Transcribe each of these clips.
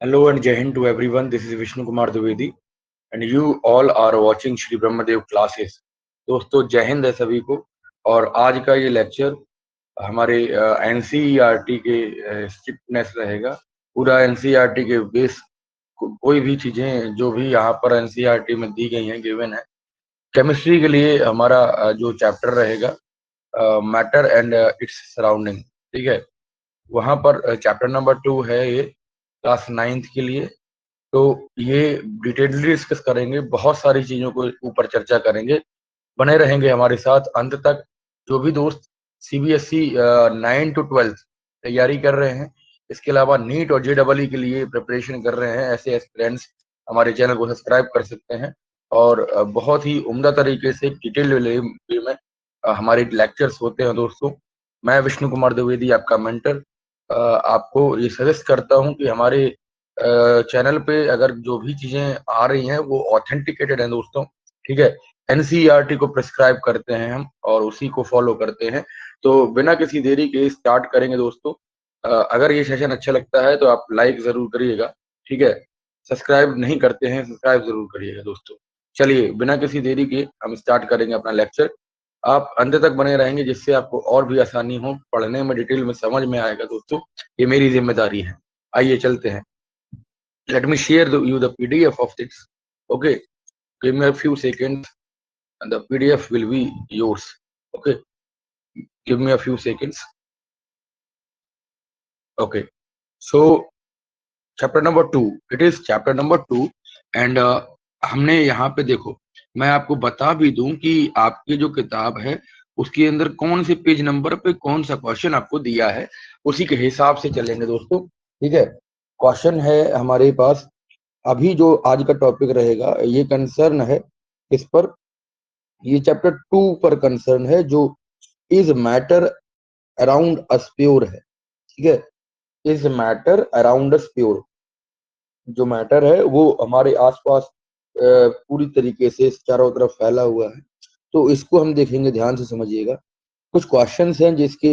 Hello and Jai Hind to everyone. This is Vishnu Kumar Dwivedi and you all are watching Shri Brahmadev classes. दोस्तों जय हिंद है सभी को। और आज का ये लेक्चर हमारे एनसीईआरटी के स्ट्रिक्टनेस रहेगा। पूरा एनसीईआरटी के बेस कोई भी चीजें जो भी यहाँ पर एनसीईआरटी में दी गई हैं गिवन है। केमिस्ट्री के लिए हमारा जो चैप्टर रहेगा मैटर एंड इट्स सराउंडिंग, ठीक है। वहां पर चैप्टर नंबर 2 है ये क्लास 9th के लिए। तो ये डिटेलली डिस्कस करेंगे, बहुत सारी चीजों को ऊपर चर्चा करेंगे। बने रहेंगे हमारे साथ अंत तक। जो भी दोस्त सीबीएसई 9 to 12 तैयारी कर रहे हैं, इसके अलावा नीट और जेडबलई के लिए प्रिपरेशन कर रहे हैं, ऐसे एस्पिरेंट्स हमारे चैनल को सब्सक्राइब कर सकते हैं। और बहुत ही उम्दा तरीके से डिटेल वे में हमारे लेक्चर्स होते हैं। दोस्तों मैं विष्णु कुमार द्विवेदी, आपका मेंटर, आपको ये सजेस्ट करता हूं कि हमारे चैनल पे अगर जो भी चीजें आ रही हैं वो ऑथेंटिकेटेड हैं दोस्तों, ठीक है। एनसीईआरटी को प्रिस्क्राइब करते हैं हम और उसी को फॉलो करते हैं। तो बिना किसी देरी के स्टार्ट करेंगे दोस्तों। अगर ये सेशन अच्छा लगता है तो आप लाइक जरूर करिएगा, ठीक है। सब्सक्राइब नहीं करते हैं, सब्सक्राइब जरूर करिएगा दोस्तों। चलिए बिना किसी देरी के हम स्टार्ट करेंगे अपना लेक्चर। आप अंत तक बने रहेंगे जिससे आपको और भी आसानी हो, पढ़ने में डिटेल में समझ में आएगा दोस्तों। ये मेरी जिम्मेदारी है। आइए चलते हैं। Let me share you the PDF of this. Okay, give me a few seconds and the PDF will be yours. Okay, give me a few seconds. Okay, so chapter number 2, it is chapter number 2 and हमने यहाँ पे देखो, मैं आपको बता भी दूं कि आपकी जो किताब है उसके अंदर कौन से पेज नंबर पे कौन सा क्वेश्चन आपको दिया है, उसी के हिसाब से चलेंगे दोस्तों, ठीक है। क्वेश्चन है हमारे पास। अभी जो आज का टॉपिक रहेगा ये कंसर्न है इस पर, ये चैप्टर 2 पर कंसर्न है, जो is matter around us pure है, ठीक है। Is matter around us pure, जो मैटर है वो हमारे आसपास पूरी तरीके से चारों तरफ फैला हुआ है। तो इसको हम देखेंगे, ध्यान से समझिएगा। कुछ क्वेश्चंस हैं जिसके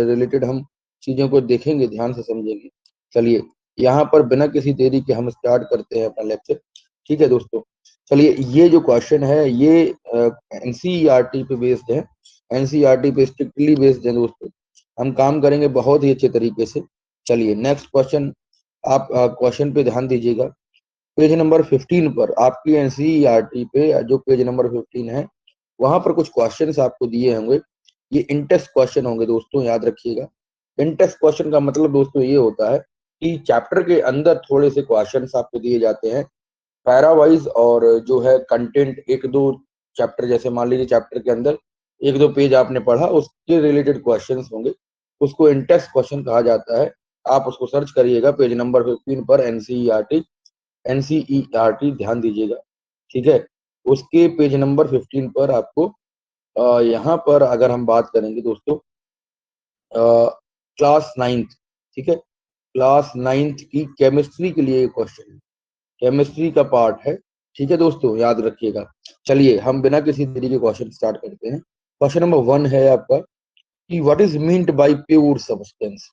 रिलेटेड हम चीजों को देखेंगे, ध्यान से समझेंगे। चलिए यहाँ पर बिना किसी देरी के हम स्टार्ट करते हैं अपना लेक्चर, ठीक है दोस्तों। चलिए ये जो क्वेश्चन है ये एनसीईआरटी पे बेस्ड है, एनसीईआरटी पे स्ट्रिक्टली बेस्ड है दोस्तों। हम काम करेंगे बहुत ही अच्छे तरीके से। चलिए नेक्स्ट क्वेश्चन, आप क्वेश्चन पे ध्यान दीजिएगा। पेज नंबर 15 पर आपकी एनसीईआरटी पे जो पेज नंबर 15 है वहां पर कुछ क्वेश्चंस आपको दिए होंगे। ये इंटेस्ट क्वेश्चन होंगे दोस्तों, याद रखिएगा। इंटेस्ट क्वेश्चन का मतलब दोस्तों ये होता है कि चैप्टर के अंदर थोड़े से क्वेश्चंस आपको दिए जाते हैं पैरा वाइज, और जो है कंटेंट एक दो चैप्टर, जैसे मान लीजिए चैप्टर के अंदर एक दो पेज आपने पढ़ा उसके रिलेटेड क्वेश्चंस होंगे, उसको इंटेस्ट क्वेश्चन कहा जाता है। आप उसको सर्च करिएगा पेज नंबर 15 पर एनसीईआरटी, एनसीईआरटी ध्यान दीजिएगा, ठीक है। उसके पेज नंबर 15 पर आपको यहाँ पर अगर हम बात करेंगे दोस्तों क्लास 9th, ठीक है, क्लास 9th की केमिस्ट्री के लिए क्वेश्चन है, केमिस्ट्री का पार्ट है, ठीक है दोस्तों, याद रखिएगा। चलिए हम बिना किसी देरी के क्वेश्चन स्टार्ट करते हैं। क्वेश्चन नंबर 1 है आपका कि what is meant by pure substance.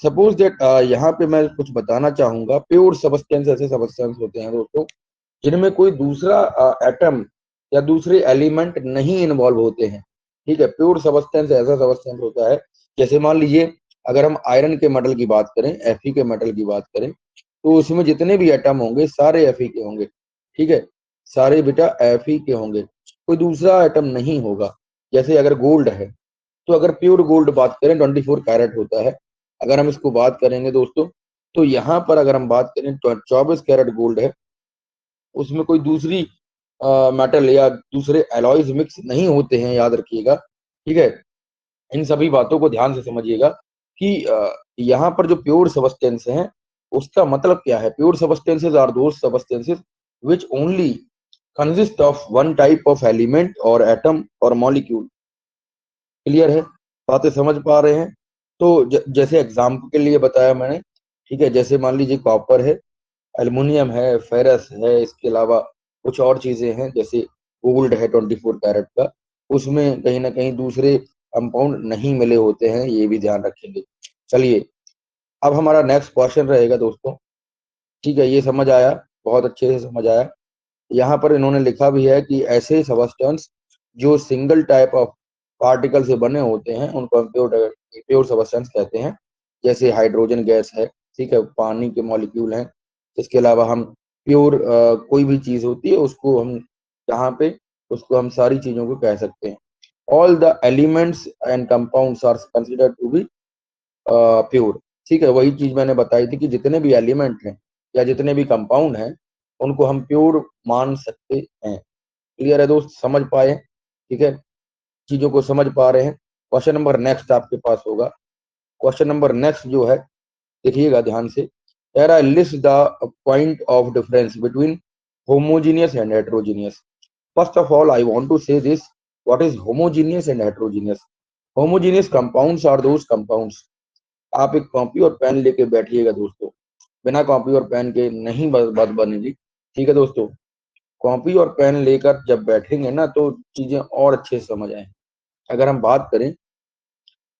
Suppose that यहाँ पे मैं कुछ बताना चाहूंगा। प्योर सब्सटेंस ऐसे सब्सटेंस होते हैं दोस्तों जिनमें कोई दूसरा एटम या दूसरे एलिमेंट नहीं इन्वॉल्व होते हैं, ठीक है। प्योर सब्सटेंस ऐसा सब्सटेंस होता है, जैसे मान लीजिए अगर हम आयरन के मेटल की बात करें, Fe के मेटल की बात करें, तो उसमें जितने भी एटम होंगे सारे Fe के होंगे, ठीक है, सारे बेटा Fe के होंगे, कोई दूसरा एटम नहीं होगा। जैसे अगर गोल्ड है तो अगर प्योर गोल्ड बात करें 24 कैरेट होता है। अगर हम इसको बात करेंगे दोस्तों तो यहाँ पर अगर हम बात करें 24 कैरेट गोल्ड है, उसमें कोई दूसरी मेटल या दूसरे एलॉयज मिक्स नहीं होते हैं, याद रखिएगा, ठीक है। इन सभी बातों को ध्यान से समझिएगा कि यहाँ पर जो प्योर सब्सटेंस हैं उसका मतलब क्या है। Pure substances are those substances which only consist of one type of element और एटम और मॉलिक्यूल। क्लियर है, बातें समझ पा रहे हैं। तो जैसे एग्जाम्पल के लिए बताया मैंने, ठीक है, जैसे मान लीजिए कॉपर है, एल्युमिनियम है, फेरस है, इसके अलावा कुछ और चीजें हैं, जैसे गोल्ड है 24 कैरेट का, उसमें कहीं ना कहीं दूसरे कंपाउंड नहीं मिले होते हैं, ये भी ध्यान रखेंगे। चलिए अब हमारा नेक्स्ट क्वेश्चन रहेगा दोस्तों ठीक है, ये समझ आया, बहुत अच्छे से समझ आया। यहाँ पर इन्होंने लिखा भी है कि ऐसे सब्सटेंस जो सिंगल टाइप ऑफ पार्टिकल से बने होते हैं उनको हम प्योर सब्सटेंस कहते हैं। जैसे हाइड्रोजन गैस है, ठीक है, पानी के मॉलिक्यूल हैं। इसके अलावा हम प्योर कोई भी चीज होती है उसको हम यहाँ पे उसको हम सारी चीजों को कह सकते हैं। All the elements and compounds are considered to be pure. ठीक है, वही चीज मैंने बताई थी कि जितने भी एलिमेंट हैं या जितने भी कंपाउंड हैं उनको हम प्योर मान सकते हैं। क्लियर है दोस्त, समझ पाए? ठीक है, चीजों को समझ पा रहे हैं? क्वेश्चन नंबर नेक्स्ट आपके पास होगा। क्वेश्चन नंबर नेक्स्ट जो है, देखिएगा ध्यान से। एरा list the point of difference between homogeneous and heterogeneous. First of all I want to say this, what is homogeneous and heterogeneous? Homogeneous compounds are those compounds. आप एक कॉपी और pen लेके बैठिएगा दोस्तों, बिना कॉपी और पेन के नहीं बात बनेगी। ठीक है दोस्तों, कॉपी और पेन लेकर जब बैठेंगे ना तो चीजें और अच्छे से समझ आए। अगर हम बात करें,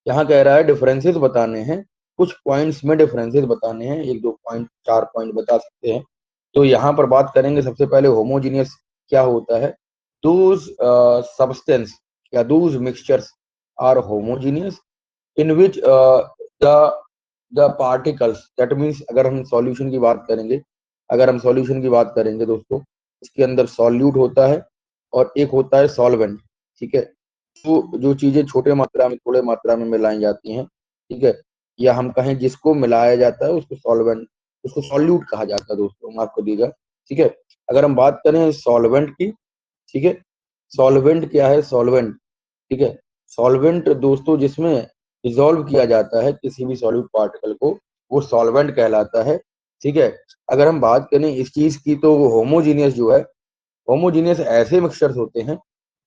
यहाँ कह रहा है डिफरेंसेस बताने हैं, कुछ पॉइंट्स में डिफरेंसेस बताने हैं, एक दो पॉइंट, चार पॉइंट बता सकते हैं। तो यहाँ पर बात करेंगे सबसे पहले होमोजीनियस क्या होता है। दोज सब्सटेंस या those mixtures are homogeneous in which the particles, that means अगर हम सॉल्यूशन की बात करेंगे, अगर हम सॉल्यूशन की बात करेंगे दोस्तों, इसके अंदर सॉल्यूट होता है और एक होता है सॉल्वेंट। ठीक है, तो जो चीजें छोटे मात्रा में थोड़े मात्रा में मिलाई जाती हैं, ठीक है, या हम कहें जिसको मिलाया जाता है उसको सॉल्वेंट, उसको सॉल्यूट कहा जाता है दोस्तों, माफ कर दीजिएगा। ठीक है, अगर हम बात करें सॉल्वेंट की, ठीक है, सॉल्वेंट क्या है? सॉल्वेंट, ठीक है, सॉल्वेंट दोस्तों जिसमें डिसॉल्व किया जाता है किसी भी सॉल्यूट पार्टिकल को, वो सॉल्वेंट कहलाता है। ठीक है, अगर हम बात करें इस चीज की तो होमोजीनियस जो है, होमोजीनियस ऐसे मिक्सचर्स होते हैं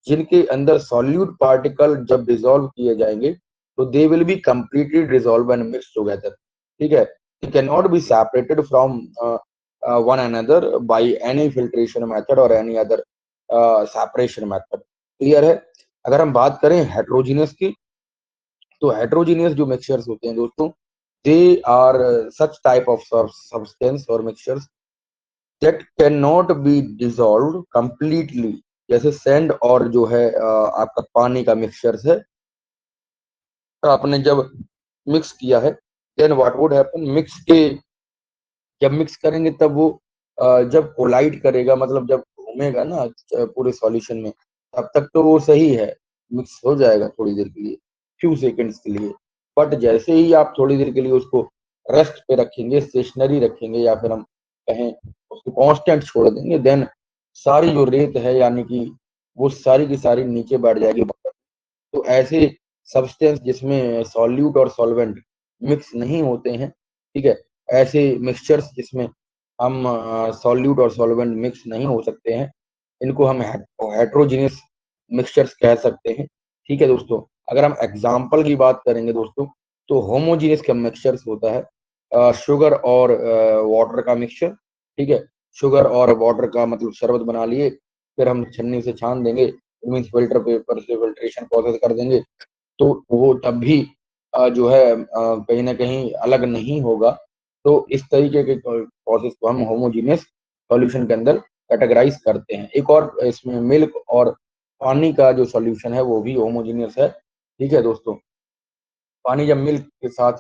जिनके अंदर सॉल्यूट पार्टिकल जब डिसॉल्व किए जाएंगे तो they will be completely dissolve and mix together. ठीक है, they can not be separated from one another by any filtration method और any other separation method. Clear है? अगर हम बात करें हेट्रोजीनियस की, तो हेट्रोजीनियस जो मिक्सचर्स होते हैं दोस्तों, they are such type of substance और mixtures that can not be dissolve completely. जैसे सैंड और जो है आपका पानी का मिक्सचर्स है, तो आपने जब मिक्स किया है, then what would happen, mix के जब मिक्स करेंगे तब वो जब कोलाइड करेगा, मतलब जब घूमेगा ना पूरे सॉल्यूशन में, तब तक तो वो सही है, मिक्स हो जाएगा थोड़ी देर के लिए, फ्यू सेकंड्स के लिए। बट जैसे ही आप थोड़ी देर के लिए उसको रेस्ट पे रखेंगे, स्टेशनरी रखेंगे, या फिर हम कहें उसको कांस्टेंट छोड़ देंगे, देन सारी जो रेत है यानी कि वो सारी की सारी नीचे बैठ जाएगी। तो ऐसे सब्सटेंस जिसमें सॉल्यूट और सॉल्वेंट मिक्स नहीं होते हैं, ठीक है, ऐसे मिक्सचर्स जिसमें हम सॉल्यूट और सॉल्वेंट मिक्स नहीं हो सकते हैं, इनको हम हेट्रोजीनियस मिक्सचर्स कह सकते हैं। ठीक है दोस्तों, अगर हम एग्जाम्पल की बात करेंगे दोस्तों, तो होमोजीनियस का मिक्सचर्स होता है शुगर और वाटर का मिक्सचर। ठीक है, शुगर और वाटर का मतलब शरबत बना लिए, फिर हम छन्नी से छान देंगे, मीन्स फिल्टर पेपर से फिल्ट्रेशन प्रोसेस कर देंगे, तो वो तब भी जो है कहीं ना कहीं अलग नहीं होगा। तो इस तरीके के प्रोसेस को हम होमोजीनियस सॉल्यूशन के अंदर कैटेगराइज करते हैं। एक और इसमें मिल्क और पानी का जो सॉल्यूशन है वो भी होमोजीनियस है। ठीक है दोस्तों, पानी जब मिल्क के साथ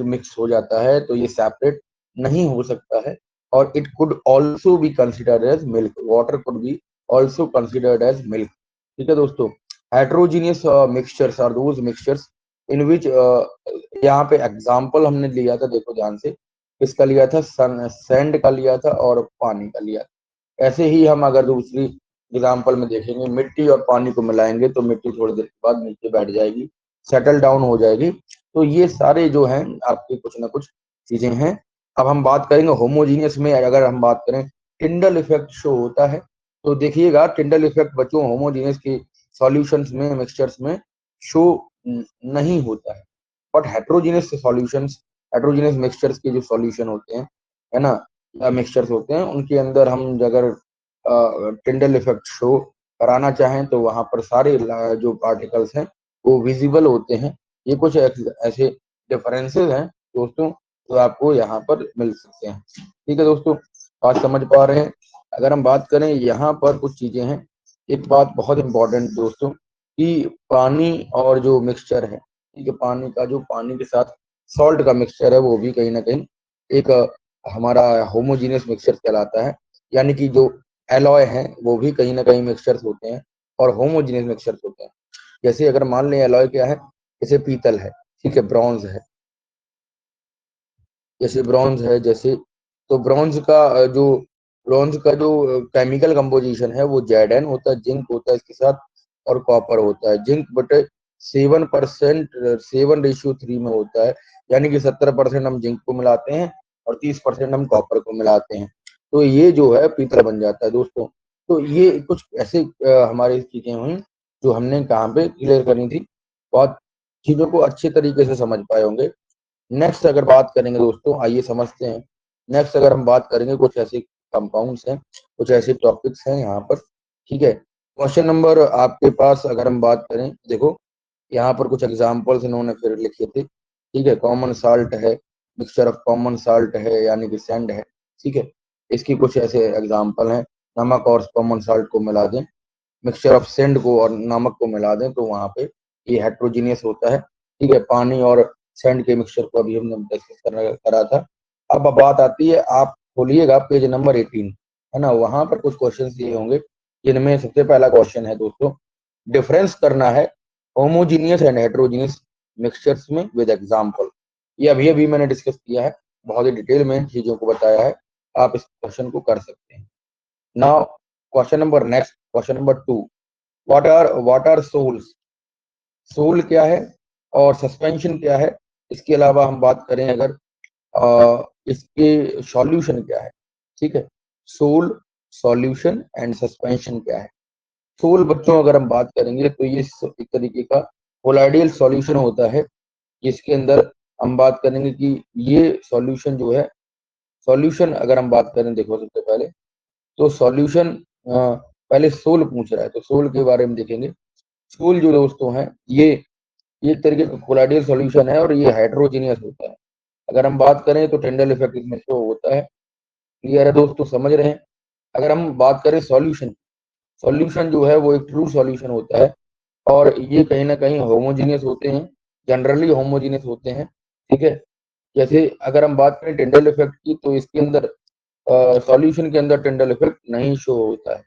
मिक्स हो जाता है तो ये सेपरेट नहीं हो सकता है, और it could also be considered as milk, water could be also considered as milk. ठीक है दोस्तों, heterogeneous mixtures are those mixtures in which, यहाँ पे एग्जांपल हमने लिया था, देखो ध्यान से, किसका लिया था? सैंड का लिया था और पानी का लिया था। ऐसे ही हम अगर दूसरी एग्जाम्पल में देखेंगे, मिट्टी और पानी को मिलाएंगे तो मिट्टी थोड़ी देर के बाद नीचे बैठ जाएगी, सेटल डाउन हो जाएगी। तो ये सारे जो हैं आपके कुछ ना कुछ चीजें हैं। अब हम बात करेंगे होमोजीनियस में, अगर हम बात करें टिंडल इफेक्ट शो होता है, तो देखिएगा टिंडल इफेक्ट बच्चों होमोजीनियस की सॉल्यूशंस में, मिक्सचर्स में शो नहीं होता है। But heterogeneous solutions, heterogeneous mixtures के जो सॉल्यूशन होते हैं, है ना, या मिक्सचर्स होते हैं, उनके अंदर हम अगर टिंडल इफेक्ट शो कराना चाहें तो वहां पर सारे जो पार्टिकल्स हैं वो विजिबल होते हैं। ये कुछ ऐसे डिफरेंसेस हैं दोस्तों तो आपको यहाँ पर मिल सकते हैं। ठीक है दोस्तों, बात समझ पा रहे हैं। अगर हम बात करें यहाँ पर कुछ चीजें हैं, एक बात बहुत इंपॉर्टेंट दोस्तों कि पानी और जो मिक्सचर है, ठीक है, पानी का जो पानी के साथ सॉल्ट का मिक्सचर है वो भी कहीं ना कहीं एक हमारा होमोजीनियस मिक्सचर कहलाता है। यानी कि जो एलॉय है वो भी कहीं ना कहीं मिक्सचर्स होते हैं और होमोजीनियस मिक्सचर्स होते हैं। जैसे अगर मान लें एलॉय क्या है, जैसे पीतल है, ठीक है, ब्रॉन्ज है, जैसे ब्रॉन्ज है, जैसे तो ब्रॉन्ज का जो केमिकल कंपोजिशन है वो जेडन होता है, जिंक होता है इसके साथ, और कॉपर होता है। जिंक बटे 7%, 7:3 में होता है। यानी कि 70% हम जिंक को मिलाते हैं और 30% हम कॉपर को मिलाते हैं, तो ये जो है पीतल बन जाता है दोस्तों। तो ये कुछ ऐसे हमारी चीजें हुई जो हमने कहाँ पे क्लियर करनी थी। बहुत चीजों को अच्छे तरीके से समझ पाए होंगे। नेक्स्ट अगर बात करेंगे दोस्तों, आइए समझते हैं। नेक्स्ट अगर हम बात करेंगे, कुछ ऐसे कंपाउंड्स हैं, कुछ ऐसे टॉपिक्स हैं यहाँ पर। ठीक है, क्वेश्चन नंबर आपके पास अगर हम बात करें, देखो यहाँ पर कुछ एग्जाम्पल्स इन्होंने फिर लिखे थे। ठीक है, कॉमन साल्ट है, मिक्सचर ऑफ कॉमन साल्ट है, यानी कि सैंड है। ठीक है, इसकी कुछ ऐसे एग्जाम्पल हैं, नमक और कॉमन साल्ट को मिला दें, मिक्सचर ऑफ सेंड को और नमक को मिला दें तो वहां पे ये हेट्रोजीनियस होता है। ठीक है, पानी और सेंड के मिक्सचर को अभी हमने डिस्कस करा था। अब बात आती है, आप खोलिएगा पेज नंबर 18, है ना, वहां पर कुछ क्वेश्चन दिए होंगे, जिनमें सबसे पहला क्वेश्चन है दोस्तों, डिफरेंस करना है होमोजीनियस एंड हेट्रोजीनियस मिक्सचर्स में विद एग्जाम्पल। ये अभी अभी मैंने डिस्कस किया है, बहुत ही डिटेल में चीजों को बताया है, आप इस क्वेश्चन को कर सकते हैं। Now question number 2, what are sols. Sol क्या है और सस्पेंशन क्या है, इसके अलावा हम बात करें अगर इसके सॉल्यूशन क्या है। ठीक है, सोल, सॉल्यूशन एंड सस्पेंशन क्या है। सोल बच्चों अगर हम बात करेंगे तो ये एक तरीके का कोलाइडियल सॉल्यूशन होता है, जिसके अंदर हम बात करेंगे कि ये सॉल्यूशन जो है, सॉल्यूशन अगर हम बात करें, देखो सबसे पहले तो सॉल्यूशन, पहले सोल पूछ रहा है तो सोल के बारे में देखेंगे। सोल जो दोस्तों है, ये एक तरीके का कोलाइडियल सॉल्यूशन है और ये हाइड्रोजीनियस होता है। अगर हम बात करें तो टिंडल इफेक्ट इसमें शो होता है। क्लियर है दोस्तों, समझ रहे हैं। अगर हम बात करें सॉल्यूशन, सॉल्यूशन जो है वो एक ट्रू सॉल्यूशन होता है और ये कहीं ना कहीं होमोजीनियस होते हैं, जनरली होमोजीनियस होते हैं। ठीक है, जैसे अगर हम बात करें टिंडल इफेक्ट की तो इसके अंदर सॉल्यूशन के अंदर टिंडल इफेक्ट नहीं शो होता है।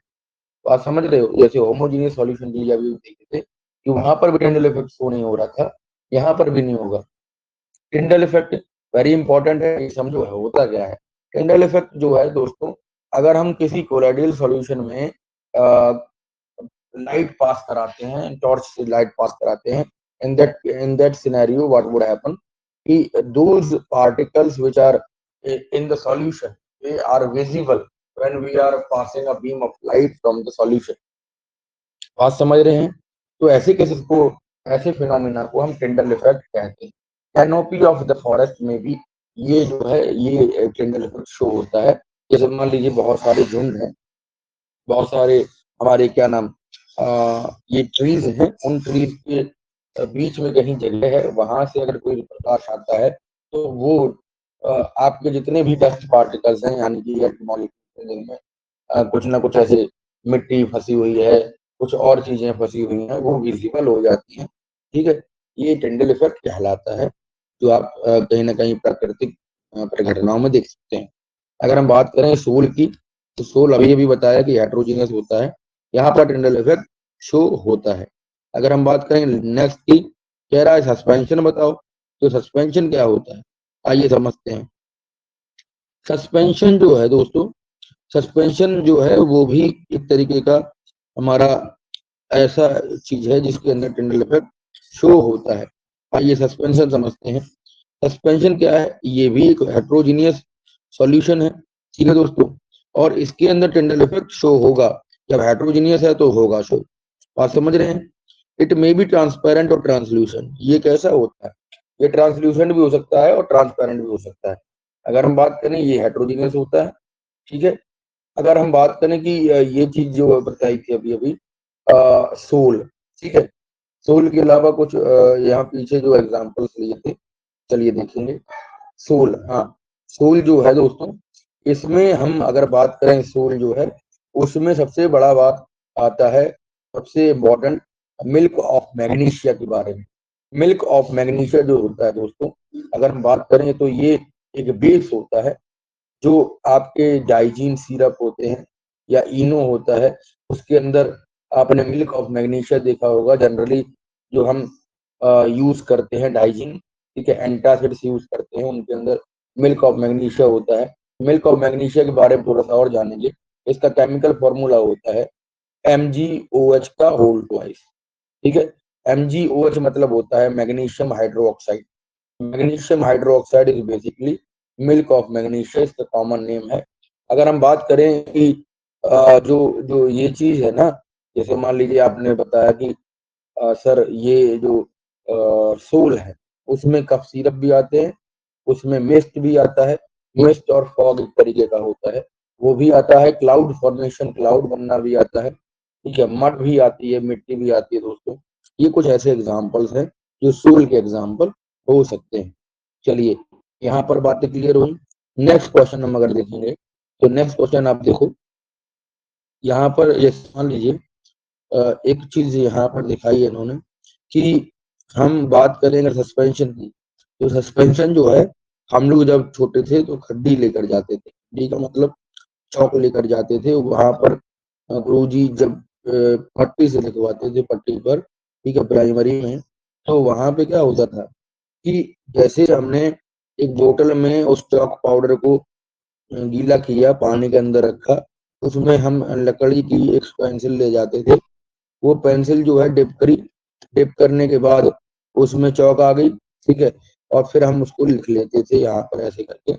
तो आप समझ रहे हो, जैसे होमोजीनियस सॉल्यूशन के लिए अभी देखे थे कि वहां पर भी टिंडल इफेक्ट शो नहीं हो रहा था, यहाँ पर भी नहीं होगा। टिंडल इफेक्ट वेरी इंपॉर्टेंट है, ये समझो है होता क्या है। टिंडल इफेक्ट जो है दोस्तों, अगर हम किसी कोलाइडियल सॉल्यूशन में लाइट पास कराते हैं, टॉर्च से लाइट पास कराते हैं, in that scenario what would happen कि those particles which are in the solution, they are visible when we are passing a beam of light from the solution। बात समझ रहे हैं। तो ऐसे केसेस को, ऐसे फिनोमिना को हम टिंडल इफेक्ट कहते हैं। कैनोपी ऑफ द फॉरेस्ट में भी ये जो है ये टिंडल इफेक्ट शो होता है। जैसे मान लीजिए बहुत सारे झुंड हैं, बहुत सारे हमारे क्या नाम ये ट्रीज हैं, उन ट्रीज के बीच में कहीं जगह है, वहां से अगर कोई प्रकाश आता है तो वो आपके जितने भी डस्ट पार्टिकल्स हैं, यानी कि मॉलिक्यूल जिनमें कुछ ना कुछ ऐसे मिट्टी फंसी हुई है, कुछ और चीजें फंसी हुई हैं, वो विजिबल हो जाती हैं। ठीक है, ये टिंडल इफेक्ट कहलाता है, जो आप कहीं ना कहीं प्राकृतिक घटनाओं में देख सकते हैं। अगर हम बात करें सोल की, तो सोल अभी अभी बताया कि हेट्रोजीनियस होता है, यहाँ पर टिंडल इफेक्ट शो होता है। अगर हम बात करें नेक्स्ट की, कह रहा है सस्पेंशन बताओ, तो सस्पेंशन क्या होता है, आइए समझते हैं। सस्पेंशन जो है दोस्तों, सस्पेंशन जो है वो भी एक तरीके का हमारा ऐसा चीज है जिसके अंदर टिंडल इफेक्ट शो होता है। आइए सस्पेंशन समझते हैं। सस्पेंशन क्या है, ये भी एक हेट्रोजीनियस सॉल्यूशन है। ठीक है दोस्तों, और इसके अंदर टिंडल इफेक्ट शो होगा, जब हेट्रोजीनियस है तो होगा शो। बात समझ रहे हैं। इट मे बी ट्रांसपेरेंट और ट्रांसल्यूशन, ये कैसा होता है, ये ट्रांसल्यूसेंट भी हो सकता है और ट्रांसपेरेंट भी हो सकता है। अगर हम बात करें ये हेट्रोजीनियस होता है। ठीक है, अगर हम बात करें कि ये चीज जो बताई थी अभी अभी सोल, ठीक है, सोल के अलावा कुछ यहाँ पीछे जो एग्जांपल्स लिए थे, चलिए देखेंगे। सोल, हाँ सोल जो है दोस्तों, इसमें हम अगर बात करें सोल जो है, उसमें सबसे बड़ा बात आता है, सबसे इम्पोर्टेंट, मिल्क ऑफ मैग्नीशिया के बारे में। मिल्क ऑफ मैग्नीशिया जो होता है दोस्तों, अगर हम बात करें तो ये एक बेस होता है, जो आपके डाइजीन सिरप होते हैं या इनो होता है, उसके अंदर आपने मिल्क ऑफ मैग्नीशिया देखा होगा जनरली, जो हम यूज करते हैं डाइजीन, ठीक है, एंटासिड्स यूज करते हैं, उनके अंदर मिल्क ऑफ मैग्नीशिया होता है। मिल्क ऑफ मैग्नीशिया के बारे में थोड़ा सा और जानेंगे। इसका केमिकल फॉर्मूला होता है MgOH का होल ट्वाइस, ठीक है। MgOH मतलब होता है magnesium hydroxide. Magnesium hydroxide is basically milk of magnesia, इसका कॉमन नेम है। अगर हम बात करें कि जो जो ये चीज है ना, जैसे मान लीजिए आपने बताया कि सर ये जो सोल है, उसमें कफ सिरप भी आते हैं, उसमें मिस्ट भी आता है, मिस्ट और फॉग एक तरीके का होता है, वो भी आता है, क्लाउड फॉर्मेशन, क्लाउड बनना भी आता है, ठीक है, मड भी आती है, मिट्टी भी आती है दोस्तों। ये कुछ ऐसे एग्जाम्पल्स हैं जो सोल के एग्जाम्पल हो सकते हैं। चलिए, यहाँ पर बातें क्लियर हुई। नेक्स्ट क्वेश्चन हम अगर देखेंगे, तो नेक्स्ट क्वेश्चन आप देखो, यहाँ पर ये मान लीजिए एक चीज यहाँ पर दिखाई है इन्होंने कि हम बात करेंगे सस्पेंशन की, तो सस्पेंशन जो है, हम लोग जब छोटे थे तो खड्डी लेकर जाते थे, खड्डी का मतलब चौक लेकर जाते थे वहां पर, गुरुजी जब पट्टी से लिखवाते थे पट्टी पर, ठीक है, प्राइमरी में, तो वहां पे क्या होता था कि जैसे हमने एक बोतल में उस चौक पाउडर को गीला किया, पानी के अंदर रखा, उसमें हम लकड़ी की एक पेंसिल ले जाते थे, वो पेंसिल जो है डिप करी, डिप करने के बाद उसमें चौक आ गई, ठीक है, और फिर हम उसको लिख लेते थे यहाँ पर ऐसे करके,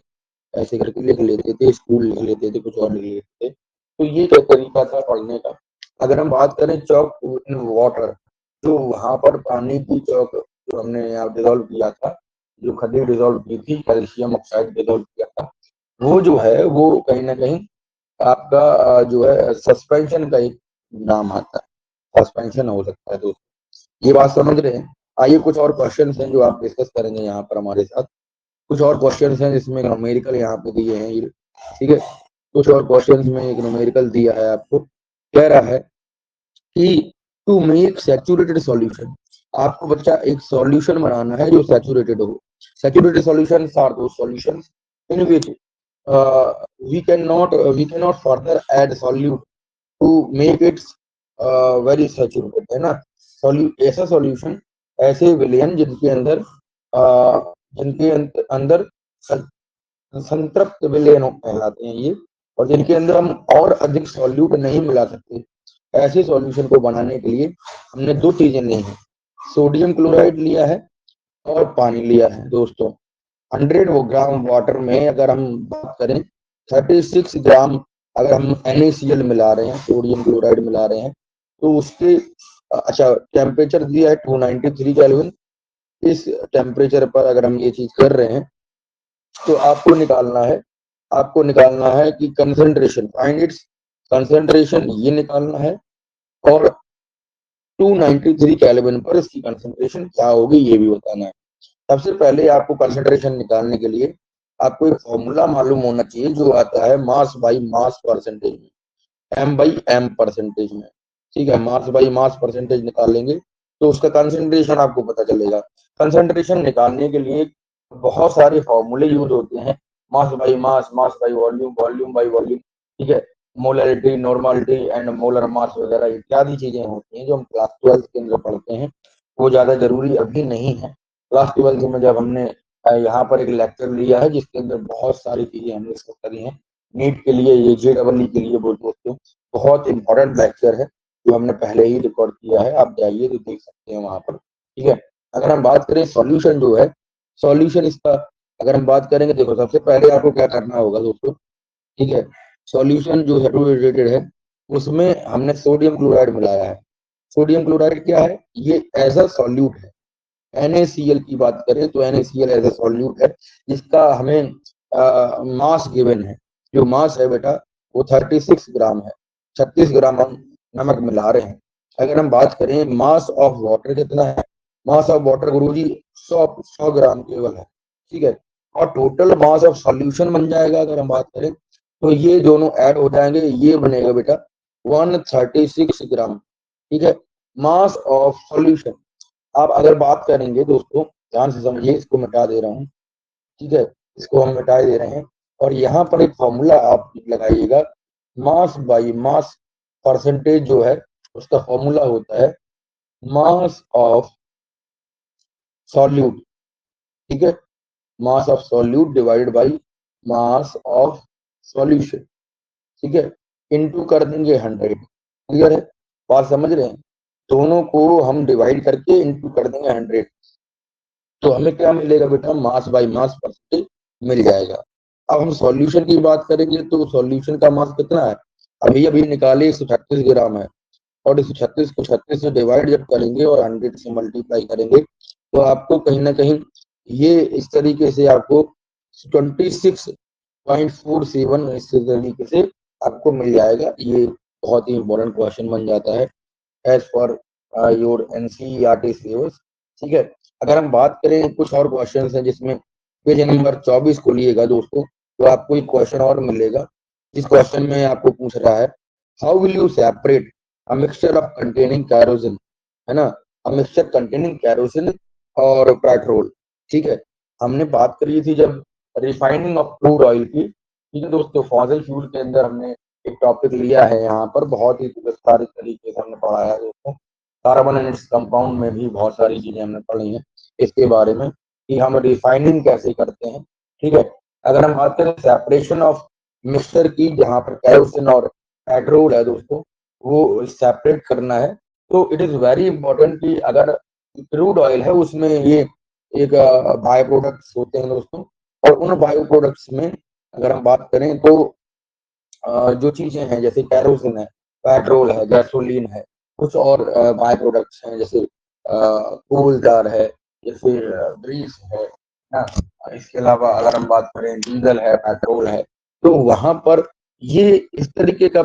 ऐसे करके लिख लेते थे, स्कूल लिख लेते थे, कुछ और लिख लेते थे। तो ये क्या तरीका था पढ़ने का। अगर हम बात करें चौक इन वाटर, जो वहां पर पानी की चौक जो हमने यहाँ डिजोल्व किया था, जो खड्डी डिजोल्व की थी, कैल्शियम ऑक्साइड डिजोल्व किया था, वो जो है वो कहीं ना कहीं आपका जो है सस्पेंशन का एक नाम आता है, सस्पेंशन हो सकता है दोस्तों। ये बात समझ रहे हैं। आइए कुछ और क्वेश्चन हैं जो आप डिस्कस करेंगे यहाँ पर हमारे साथ। कुछ और क्वेश्चन हैं जिसमें न्यूमेरिकल यहाँ पे दिए हैं ये, ठीक है। कुछ और क्वेश्चन में एक न्यूमेरिकल दिया है आपको, कह रहा है कि टू मेक सैचुरेटेड सॉल्यूशन, आपको बच्चा एक सॉल्यूशन बनाना है जो सैचुरेटेड हो। Saturated solutions are those solutions in which we cannot further add solute to make it very saturated, है ना। ऐसा सॉल्यूशन, ऐसे विलयन जिनके अंदर अंदर संतृप्त विलयन कहलाते हैं ये, और जिनके अंदर हम और अधिक सॉल्यूट नहीं मिला सकते, ऐसे सॉल्यूशन को बनाने के लिए हमने दो चीजें ली हैं, सोडियम क्लोराइड लिया है और पानी लिया है दोस्तों। 100 ग्राम वाटर में अगर हम बात करें 36 ग्राम, अगर हम NaCl मिला रहे हैं, सोडियम क्लोराइड मिला रहे हैं, तो उसके अच्छा टेम्परेचर दिया है 293 केल्विन। इस टेम्परेचर पर अगर हम ये चीज कर रहे हैं, तो आपको निकालना है कि कंसंट्रेशन, फाइंड इट्स कंसंट्रेशन, ये निकालना है, और 293 केल्विन पर इसकी कंसंट्रेशन क्या होगी ये भी बताना है। सबसे पहले आपको कंसंट्रेशन निकालने के लिए आपको एक फॉर्मूला मालूम होना चाहिए जो आता है मास बाई मास परसेंटेज में, M/M परसेंटेज में, ठीक है। मास बाई मास परसेंटेज निकालेंगे तो उसका कंसंट्रेशन आपको पता चलेगा। कंसंट्रेशन निकालने के लिए बहुत सारे फॉर्मूले यूज होते हैं, mass by mass, mass by volume, volume by volume, ठीक है, molarity, normality and molar mass वगैरह इत्यादि चीजें होती हैं जो हम क्लास 12 के अंदर पढ़ते हैं। वो ज्यादा जरूरी अभी नहीं है। क्लास 12 में जब हमने यहाँ पर एक लेक्चर लिया है जिसके अंदर बहुत सारी चीजें हमने डिस्कस करी हैं, नीट के लिए, ये JEE के लिए बोल दोस्तों, बहुत इंपॉर्टेंट लेक्चर है जो हमने पहले ही रिकॉर्ड किया है, आप जाइए तो देख सकते हैं वहां पर, ठीक है। अगर हम बात करें सॉल्यूशन जो है, सॉल्यूशन इसका अगर हम बात करेंगे, देखो सबसे पहले आपको क्या करना होगा दोस्तों, ठीक है। सॉल्यूशन जो हेटेरोजेनेटेड है उसमें हमने सोडियम क्लोराइड मिलाया है। सोडियम क्लोराइड क्या है, ये एज अ सॉल्यूट है। NaCl की बात करें तो NaCl एज अ सॉल्यूट है, जिसका हमें मास गिवन है। जो मास है बेटा वो 36 ग्राम है, 36 ग्राम हम नमक मिला रहे हैं। अगर हम बात करें मास ऑफ वाटर कितना है, मास ऑफ वाटर गुरुजी 100 ग्राम केवल है, ठीक है। और टोटल मास ऑफ सॉल्यूशन बन जाएगा। अगर हम बात करें तो ये दोनों ऐड हो जाएंगे, ये बनेगा बेटा 136 ग्राम। ठीक है, मास ऑफ सॉल्यूशन। आप अगर बात करेंगे दोस्तों, ध्यान से समझिए, इसको मिटा दे रहा हूँ। ठीक है, इसको हम मिटा दे रहे हैं और यहाँ पर एक फॉर्मूला आप लगाइएगा, मास बाई मास परसेंटेज जो है उसका फॉर्मूला होता है मास ऑफ सॉल्यूट। ठीक है, mass of solute divided by mass of solution. ठीक है, इनटू कर देंगे 100। क्लियर है, बात समझ रहे हैं? दोनों को हम डिवाइड करके इनटू कर देंगे 100, तो हमें क्या मिलेगा बेटा, मास बाई मास परसेंटेज मिल जाएगा। अब हम सॉल्यूशन की बात करेंगे तो सॉल्यूशन का मास कितना है, अभी अभी निकाले 136 ग्राम है, और 136 को 36 से डिवाइड जब करेंगे और 100 से मल्टीप्लाई करेंगे तो आपको कहीं ना कहीं ये इस तरीके से आपको 26.47 इस तरीके से आपको मिल जाएगा। ये बहुत ही इंपॉर्टेंट क्वेश्चन बन जाता है as for your NCERT syllabus. ठीक है, अगर हम बात करें कुछ और क्वेश्चन हैं जिसमें पेज नंबर 24 को लिएगा दोस्तों, तो आपको एक क्वेश्चन और मिलेगा। इस क्वेश्चन में आपको पूछ रहा है how will you separate a mixture of containing kerosene, है ना, अ मिक्सचर कंटेनिंग कैरोसिन और पेट्रोल। ठीक है, हमने बात करी थी जब रिफाइनिंग ऑफ क्रूड ऑयल की। ठीक है दोस्तों, फॉसिल फ्यूल के अंदर हमने एक टॉपिक लिया है, यहाँ पर बहुत ही विस्तारित तरीके से हमने पढ़ाया है दोस्तों। कार्बन एंड इट्स कंपाउंड में भी बहुत सारी चीजें हमने पढ़ी हैं इसके बारे में कि हम रिफाइनिंग कैसे करते हैं। ठीक है, अगर हम बात करें सेपरेशन ऑफ मिक्सचर की, जहाँ पर कैरोसिन और पेट्रोल है दोस्तों, वो सेपरेट करना है, तो इट इज वेरी इंपॉर्टेंट कि अगर क्रूड ऑयल है उसमें ये एक बायो प्रोडक्ट्स होते हैं दोस्तों, और उन बायो प्रोडक्ट्स में अगर हम बात करें तो जो चीजें हैं जैसे कैरोसिन है, पेट्रोल है, गैसोलीन है, कुछ और बाय प्रोडक्ट्स हैं जैसे कोल जार है, जैसे ग्रीस है ना, इसके अलावा अगर हम बात करें डीजल है, पेट्रोल है, तो वहां पर ये इस तरीके का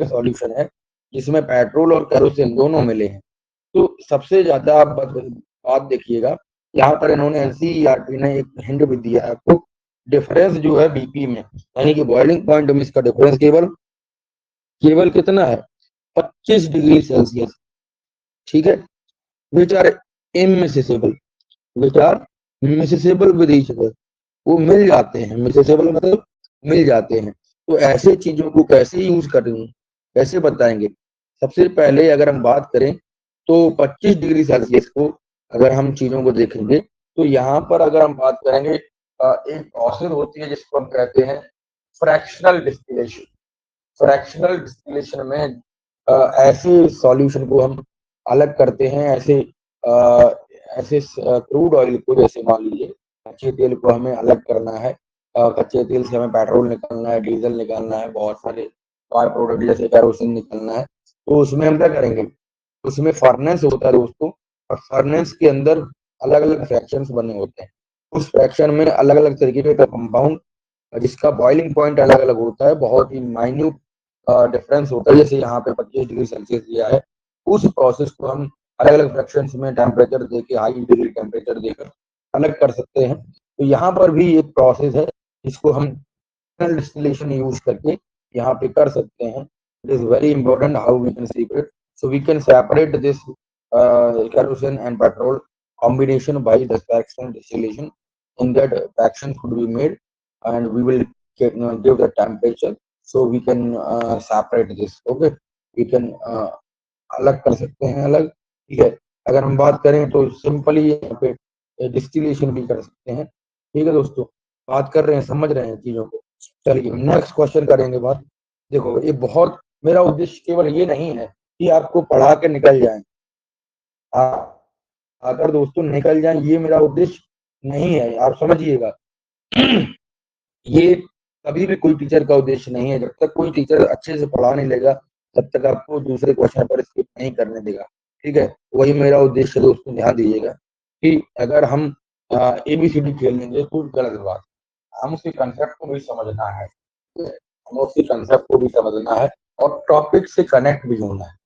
सॉल्यूशन है जिसमें पेट्रोल और कैरोसिन दोनों मिले हैं। तो सबसे ज्यादा आप बात देखिएगा, यहाँ पर इन्होंने एनसीईआरटी ने एक हिंट भी दिया है आपको, डिफरेंस जो है बीपी में, यानी कि बॉइलिंग पॉइंट में इसका डिफरेंस केवल केवल कितना है, 25 डिग्री सेल्सियस। ठीक है, which are immiscible, which are miscible with each other, वो मिल जाते हैं, मिसिबल मतलब मिल जाते हैं। तो ऐसे चीजों को कैसे यूज करेंगे, कैसे बताएंगे? सबसे पहले अगर हम बात करें तो 25 डिग्री सेल्सियस को अगर हम चीजों को देखेंगे तो यहाँ पर अगर हम बात करेंगे एक प्रोसेस होती है जिसको हम कहते हैं फ्रैक्शनल डिस्टिलेशन। फ्रैक्शनल डिस्टिलेशन में ऐसे सॉल्यूशन को हम अलग करते हैं, ऐसे क्रूड ऑयल को, जैसे मान लीजिए कच्चे तेल को हमें अलग करना है, कच्चे तेल से हमें पेट्रोल निकालना है, डीजल निकालना है, बहुत सारे बाय प्रोडक्ट जैसे कैरोसिन निकालना है, तो उसमें हम क्या करेंगे, उसमें फर्नेस होता है दोस्तों, और फर्नेस के अंदर अलग अलग फ्रैक्शंस बने होते हैं। उस फ्रैक्शन में अलग अलग तरीके का कंपाउंड जिसका बॉइलिंग पॉइंट अलग अलग होता है, बहुत ही माइन्यूट डिफरेंस होता है। जैसे यहाँ पे 25 डिग्री सेल्सियस दिया है, उस प्रोसेस को हम अलग अलग फ्रैक्शंस में टेम्परेचर देके, हाई डिग्री टेम्परेचर देकर अलग कर सकते हैं। तो यहाँ पर भी एक प्रोसेस है जिसको हम डिस्टिलेशन यूज करके यहाँ पे कर सकते हैं। It is very important how we can separate, so we can separate this kerosene and petrol combination by the fraction distillation. In that fraction could be made and we will give the temperature, so we can separate this. Okay, we can अलग कर सकते हैं, अलग। ठीक है, अगर हम बात करें तो सिंपली यहाँ पे डिस्टिलेशन भी कर सकते हैं। ठीक है दोस्तों, बात कर रहे हैं, समझ रहे हैं चीजों को। चलिए नेक्स्ट क्वेश्चन करेंगे बात। देखो, ये बहुत, मेरा उद्देश्य केवल ये नहीं है कि आपको पढ़ा के निकल जाए, अगर दोस्तों निकल जाए, ये मेरा उद्देश्य नहीं है, आप समझिएगा। ये कभी भी कोई टीचर का उद्देश्य नहीं है। जब तक कोई टीचर अच्छे से पढ़ा नहीं लेगा तब तक आपको दूसरे क्वेश्चन पर स्किप नहीं करने देगा। ठीक है, वही मेरा उद्देश्य है दोस्तों, ध्यान दीजिएगा कि अगर हम एबीसीडी खेल लेंगे तो गलत बात, हम उसके कंसेप्ट को भी समझना है, हमें उसके कंसेप्ट को भी समझना है और टॉपिक से कनेक्ट भी होना है।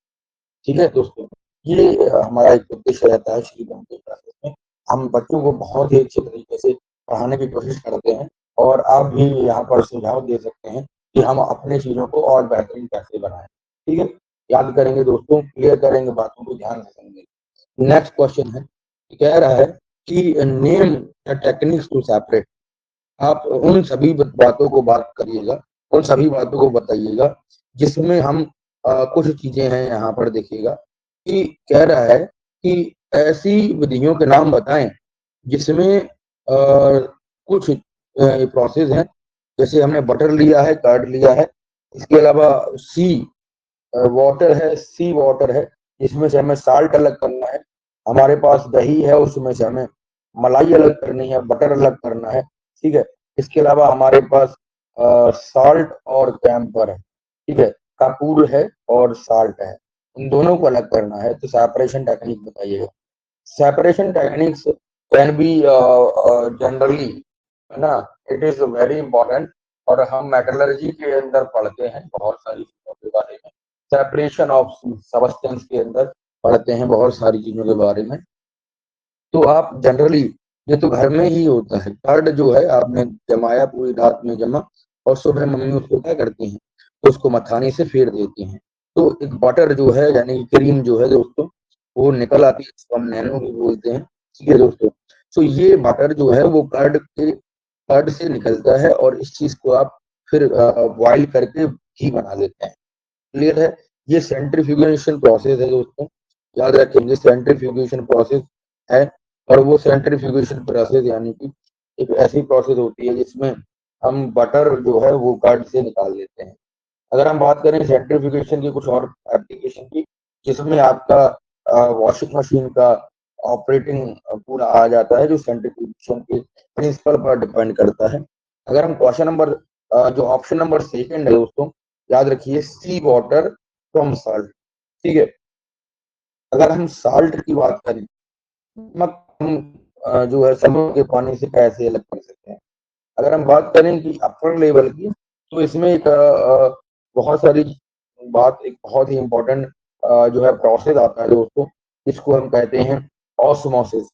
ठीक है दोस्तों, ये हमारा एक उद्देश्य रहता है श्री गणेश क्लासेस में। हम बच्चों को बहुत ही अच्छे तरीके से पढ़ाने की कोशिश करते हैं और आप भी यहाँ पर सुझाव दे सकते हैं कि हम अपने चीजों को और बेहतरीन कैसे बनाएं। ठीक है, याद करेंगे दोस्तों, क्लियर करेंगे, बातों को ध्यान रखेंगे। नेक्स्ट क्वेश्चन है, कह रहा है कि name the techniques to separate. आप उन सभी बातों को बात करिएगा, उन सभी बातों को बताइएगा जिसमें हम कुछ चीजें हैं यहाँ पर देखिएगा कि कह रहा है कि ऐसी विधियों के नाम बताएं जिसमें कुछ प्रोसेस हैं, जैसे हमने बटर लिया है, कर्ड लिया है, इसके अलावा सी वाटर है, सी वाटर है जिसमें से हमें साल्ट अलग करना है, हमारे पास दही है उसमें से हमें मलाई अलग करनी है, बटर अलग करना है। ठीक है, इसके अलावा हमारे पास साल्ट और कैम्पर है। ठीक है, कपूर है और साल्ट है, इन दोनों को अलग करना है। तो सेपरेशन टेक्निक बताइएगा। Separation techniques can be generally, है ना, इट इज वेरी इंपॉर्टेंट और हम मेटलर्जी के अंदर पढ़ते हैं बहुत सारी चीजों के बारे में, सेपरेशन ऑफ सब्सटेंस के अंदर पढ़ते हैं बहुत सारी चीजों के बारे में। तो आप जनरली, ये तो घर में ही होता है, कर्ड जो है आपने जमाया, पूरी रात में जमा और सुबह मम्मी उसको क्या करती हैं, तो उसको मथानी से फेर देती हैं, तो एक बटर जो है यानी कि क्रीम जो है दोस्तों वो निकल आती है, इसको हम नैनो भी बोलते हैं। ठीक है दोस्तों, तो ये बटर जो है वो कर्ड से निकलता है और इस चीज को आप फिर बॉइल करके घी बना लेते हैं। क्लियर है, ये सेंट्रीफ्यूगेशन प्रोसेस है दोस्तों, याद रखेंगे सेंट्रीफ्यूगेशन प्रोसेस है। और वो सेंट्रीफ्यूगेशन प्रोसेस यानी कि एक ऐसी प्रोसेस होती है जिसमें हम बटर जो है वो कर्ड से निकाल लेते हैं। अगर हम बात करें सेंट्रीफ्यूगेशन की कुछ और एप्लीकेशन की, जिसमें आपका वॉशिंग मशीन का ऑपरेटिंग पूरा आ जाता है, जो सेंट्रीफ्यूगेशन के प्रिंसिपल पर डिपेंड करता है। अगर हम क्वेश्चन नंबर जो ऑप्शन नंबर सेकंड है दोस्तों, याद रखिए, सी वाटर फ्रॉम साल्ट। ठीक है, अगर हम साल्ट की बात करें, नमक हम जो है समुद्र के पानी से कैसे अलग कर सकते हैं। अगर हम बात करें कि अपर लेवल की, तो इसमें एक बहुत सारी बात, एक बहुत ही इम्पोर्टेंट जो है प्रोसेस आता है दोस्तों, इसको हम कहते हैं ऑस्मोसिस।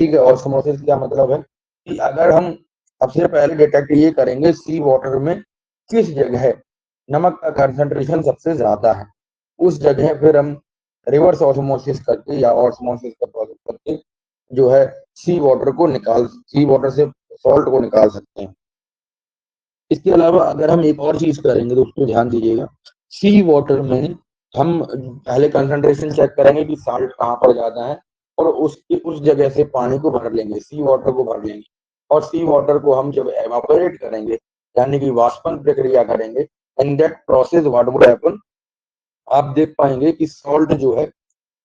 ठीक है, ऑस्मोसिस क्या मतलब है कि अगर हम सबसे पहले डिटेक्ट ये करेंगे सी वाटर में किस जगह नमक का कंसंट्रेशन सबसे ज्यादा है, उस जगह फिर हम रिवर्स ऑस्मोसिस करके या ऑस्मोसिस का प्रोसेस करके जो है सी वाटर से सॉल्ट को निकाल सकते हैं। इसके अलावा अगर हम एक और चीज करेंगे दोस्तों, ध्यान दीजिएगा, सी वाटर में हम पहले कंसंट्रेशन चेक करेंगे कि साल्ट कहाँ पर ज्यादा है और उस जगह से पानी को भर लेंगे, सी वाटर को भर लेंगे और सी वाटर को हम जब एवापोरेट करेंगे यानी कि वाष्पन प्रक्रिया करेंगे, in that process what would happen, आप देख पाएंगे कि सॉल्ट जो है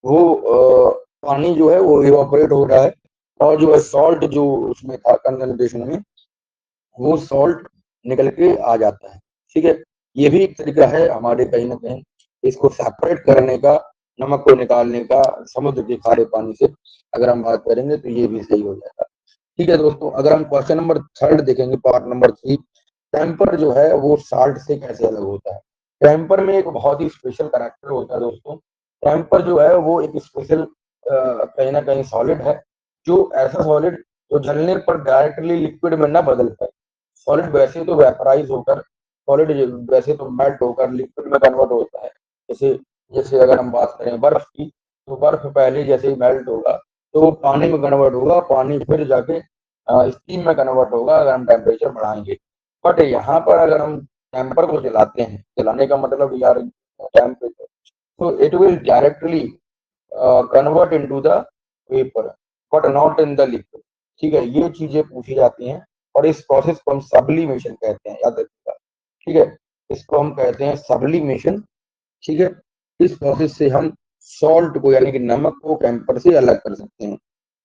वो पानी जो है वो इवापोरेट हो रहा है और जो है सॉल्ट जो उसमें था कंसंट्रेशन में, वो सॉल्ट निकल के आ जाता है। ठीक है, ये भी एक तरीका है हमारे कहीं ना कहीं इसको सेपरेट करने का, नमक को निकालने का समुद्र के खारे पानी से। अगर हम बात करेंगे तो ये भी सही हो जाएगा। ठीक है दोस्तों, अगर हम क्वेश्चन नंबर थर्ड देखेंगे, पार्ट नंबर 3, टेम्पर जो है वो साल्ट से कैसे अलग होता है। टेम्पर में एक बहुत ही स्पेशल कैरेक्टर होता है दोस्तों। टेम्पर जो है वो एक स्पेशल कहीं ना कहीं सॉलिड है, जो ऐसा सॉलिड जो जलने पर डायरेक्टली लिक्विड में ना बदल पाए। सॉलिड वैसे तो वेपराइज होकर, सॉलिड वैसे तो मेल्ट होकर लिक्विड में कन्वर्ट होता है। जैसे जैसे अगर हम बात करें बर्फ की, तो बर्फ पहले जैसे ही मेल्ट होगा तो वो पानी में कन्वर्ट होगा, पानी फिर जाके स्टीम में कन्वर्ट होगा अगर हम टेम्परेचर बढ़ाएंगे। बट यहाँ पर अगर हम टेम्पर को जलाते हैं, जलाने का मतलब यार टेम्परेचर, तो it will directly convert into the vapour but not in the liquid. ठीक है, ये चीजें पूछी जाती हैं और इस प्रोसेस को हम सब्लिमेशन कहते हैं, याद रखिएगा। ठीक है, इसको हम कहते हैं सब्लिमेशन। ठीक है, इस प्रोसेस से हम सॉल्ट को यानी कि नमक को टेम्पर से अलग कर सकते हैं।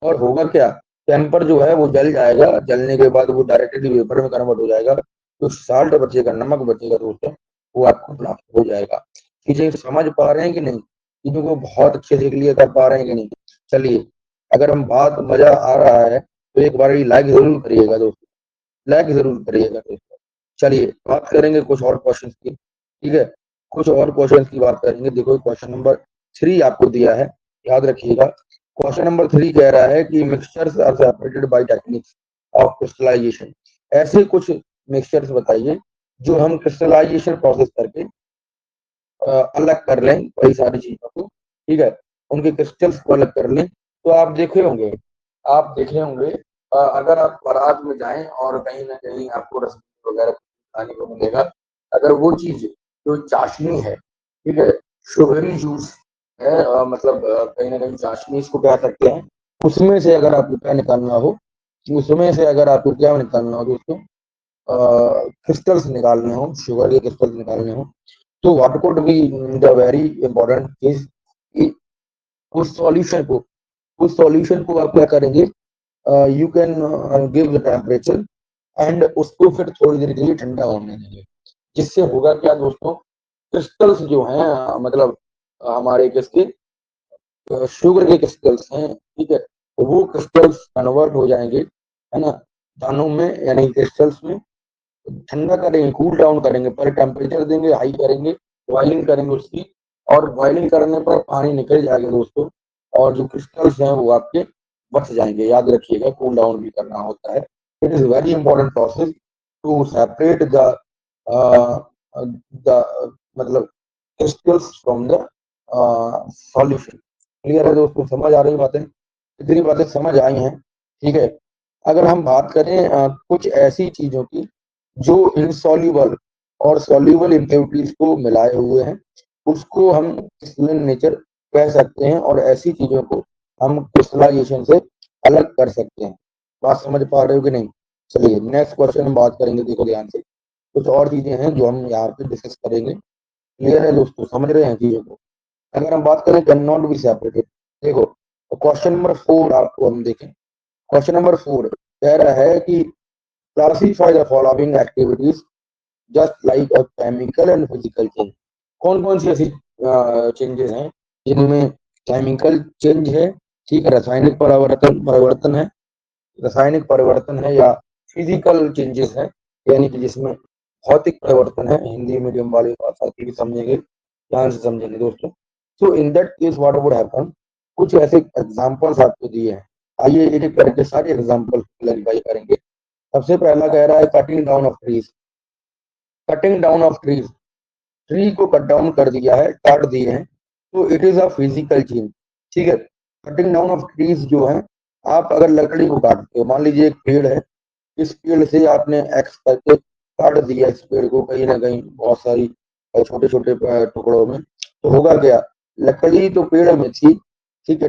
और होगा क्या, टेम्पर जो है वो जल जाएगा, जलने के बाद वो डायरेक्टली वेपर में कन्वर्ट हो जाएगा, तो साल्ट बचेगा, नमक बचेगा दोस्तों, वो आपको प्राप्त हो जाएगा। चीजें समझ पा रहे हैं कि नहीं, चीजों को बहुत अच्छे से क्लियर कर पा रहे हैं कि नहीं। चलिए, अगर हम बात मजा आ रहा है तो एक बार लाइक जरूर करिएगा दोस्तों, लाइक जरूर करिएगा दोस्तों। चलिए बात करेंगे कुछ और क्वेश्चन की। ठीक है, कुछ और क्वेश्चन की बात करेंगे। देखो क्वेश्चन नंबर 3 आपको दिया है, याद रखिएगा। क्वेश्चन नंबर 3 कह रहा है कि mixtures are separated by techniques. Of crystallisation. ऐसे कुछ मिक्सचर्स बताइए जो हम क्रिस्टलाइजेशन प्रोसेस करके अलग कर लें कई सारी चीजों को, ठीक है, उनके क्रिस्टल्स को अलग कर लें। तो आप देखे होंगे अगर आप बारात में जाएं और कहीं ना कहीं आपको रसगुल्ले वगैरह खाने को मिलेगा, अगर वो चीज जो चाशनी है, ठीक है, शुगरी जूस है, मतलब कहीं ना कहीं चाशनी इसको कह सकते हैं, उसमें से अगर आपको क्या निकालना हो, उसमें से अगर आपको क्या निकालना हो दोस्तों, क्रिस्टल्स निकालने हो, शुगर के क्रिस्टल्स निकालने हो, तो what could be the very important चीज कि उस सॉल्यूशन को आप क्या करेंगे, you can give the temperature and उसको फिर थोड़ी देर के लिए ठंडा होने देंगे। जिससे होगा क्या दोस्तों, क्रिस्टल्स जो हैं मतलब हमारे किसके शुगर के क्रिस्टल्स हैं, ठीक है, तो वो क्रिस्टल्स कन्वर्ट हो जाएंगे, है ना, दानों में यानी क्रिस्टल्स में। ठंडा करेंगे, कूल डाउन करेंगे, पर टेम्परेचर देंगे, हाई करेंगे, बॉइलिंग करेंगे उसकी, और बॉइलिंग करने पर पानी निकल जाएगा दोस्तों, और जो क्रिस्टल्स हैं वो आपके बच जाएंगे। याद रखिएगा, कूल डाउन भी करना होता है। It is very important process to separate the मतलब crystals from the solution. Clear है दोस्तों, समझ आ रही बातें? इतनी बातें समझ आई हैं, ठीक है। अगर हम बात करें कुछ ऐसी चीजों की जो इनसॉल्यूबल और सॉल्यूबल इम्प्योरिटीज को मिलाए हुए हैं, उसको हम क्रिस्टलन नेचर कह सकते हैं, और ऐसी चीजों को हम क्रिस्टलाइजेशन से अलग कर सकते हैं। बात समझ पा रहे हो कि नहीं? चलिए नेक्स्ट क्वेश्चन हम बात करेंगे, देखो ध्यान से। कुछ और चीजें हैं जो हम यहाँ पे डिस्कस करेंगे। क्लियर है दोस्तों, समझ रहे हैं चीजों को? अगर हम बात करें कैन नॉट बी सेपरेटेड, देखो क्वेश्चन नंबर 4 आपको हम देखें। क्वेश्चन नंबर 4 कह रहा है कि classify the following activities just like a chemical and physical change. कौन कौन सी ऐसी चेंजेस हैं जिनमें केमिकल चेंज है, ठीक है, रासायनिक परिवर्तन परिवर्तन है, रासायनिक परिवर्तन है, या फिजिकल चेंजेस है, यानी कि जिसमें भौतिक परिवर्तन है। हिंदी मीडियम वाले भाषा की भी समझेंगे, ध्यान से समझेंगे दोस्तों। So in that case what would happen, कुछ ऐसे एग्जांपल्स आपको दिए हैं। आइए एक एक करके सारे एग्जांपल क्लैरिफाई करेंगे। सबसे पहला कह रहा है cutting down of trees. Cutting down of trees, tree को कट डाउन कर दिया है, काट दिए हैं, तो it is a physical change, ठीक है। कटिंग डाउन ऑफ ट्रीज जो है, आप अगर लकड़ी को काटते हो, मान लीजिए एक पेड़ है, इस पेड़ से आपने एक्स करके काट दिया इस पेड़ को कहीं ना कहीं बहुत सारी छोटे छोटे टुकड़ों में, तो होगा क्या, लकड़ी तो पेड़ में थी, ठीक है,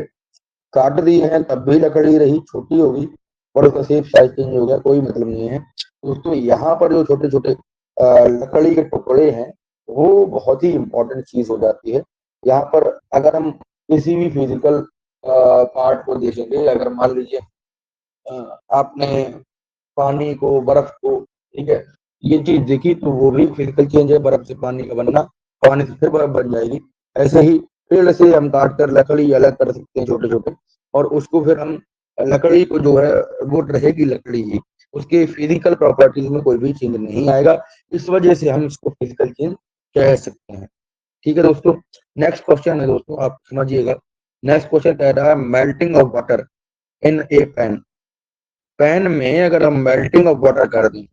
काट दी है तब भी लकड़ी रही, छोटी होगी और उसका शेप साइज चेंज हो गया, कोई मतलब नहीं है दोस्तों। यहाँ पर जो छोटे छोटे लकड़ी के टुकड़े हैं, वो बहुत ही इंपॉर्टेंट चीज हो जाती है यहाँ पर। अगर हम किसी भी फिजिकल पार्ट को देखेंगे, अगर मान लीजिए आपने पानी को, बर्फ को, ठीक है, ये चीज देखी, तो वो भी फिजिकल चेंज है, बर्फ से पानी का बनना, पानी से फिर बर्फ बन जाएगी। ऐसे ही पेड़ से हम काट कर लकड़ी अलग कर सकते हैं छोटे छोटे, और उसको फिर हम लकड़ी को जो है वो रहेगी लकड़ी ही, उसके फिजिकल प्रॉपर्टीज में कोई भी चेंज नहीं आएगा। इस वजह से हम इसको फिजिकल चेंज कह सकते हैं, ठीक है दोस्तों। नेक्स्ट क्वेश्चन है दोस्तों, आप समझिएगा। नेक्स्ट क्वेश्चन कह रहा है melting of water in A pan. Pan में अगर हम मेल्टिंग ऑफ वाटर कर दें,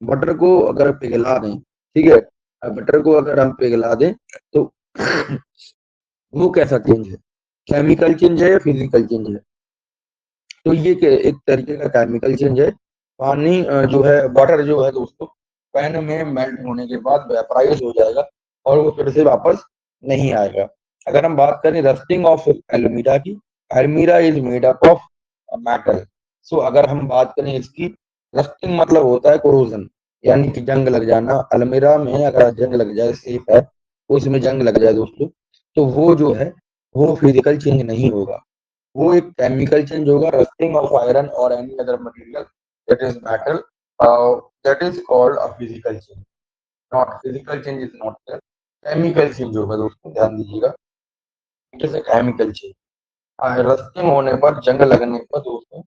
बटर को अगर पिघला दें, ठीक है, बटर को अगर हम पिघला दें, तो वो कैसा चेंज है, केमिकल चेंज है या फिजिकल चेंज है? तो ये एक तरीके का केमिकल चेंज है। पानी जो है, वाटर जो है दोस्तों, पैन में मेल्ट होने के बाद वेपराइज हो जाएगा और वो फिर से वापस नहीं आएगा। अगर हम बात करें रस्टिंग ऑफ एल्मीरा की, almirah is made up of metal. So अगर हम बात करें इसकी, रस्टिंग मतलब होता है कोरोजन, यानी कि जंग लग जाना। अलमीरा में अगर जंग लग जाए, सेफ है, उसमें जंग लग जाए दोस्तों, तो वो जो है वो फिजिकल चेंज नहीं होगा, वो एक केमिकल चेंज होगा। रस्टिंग ऑफ आयरन और any other material that is metal, that is called a physical change. Not physical change, is not there. Chemical change होगा दोस्तों, ध्यान दीजिएगा, it is a chemical change. Rusting होने पर, जंग लगने पर दोस्तों,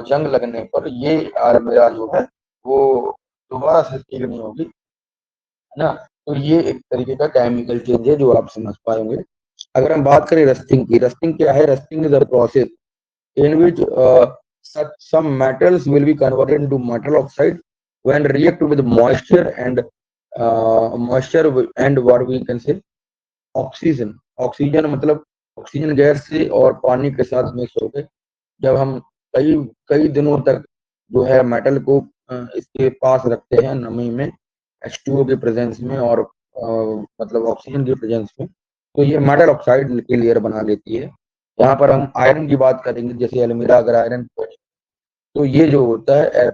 जंग लगने पर ये अलमीरा जो है वो दोबारा से ठीक नहीं होगी, है ना। तो ये एक तरीके का केमिकल चेंज है जो आप समझ पाएंगे। अगर हम बात करें रस्टिंग की, रस्टिंग क्या है? Rusting is a process in which some metals will be converted into metal oxide when react with moisture and what we can say oxygen. Oxygen मतलब ऑक्सीजन गैस से और पानी के साथ मिक्स होकर जब हम कई कई दिनों तक जो है मेटल को इसके पास रखते हैं नमी में H2O के प्रेजेंस में और मतलब ऑक्सीजन के प्रेजेंस में, तो ये मेटल ऑक्साइड की लेयर बना लेती है। यहाँ पर हम आयरन की बात करेंगे, जैसे अलमीरा अगर आयरन, तो ये जो होता है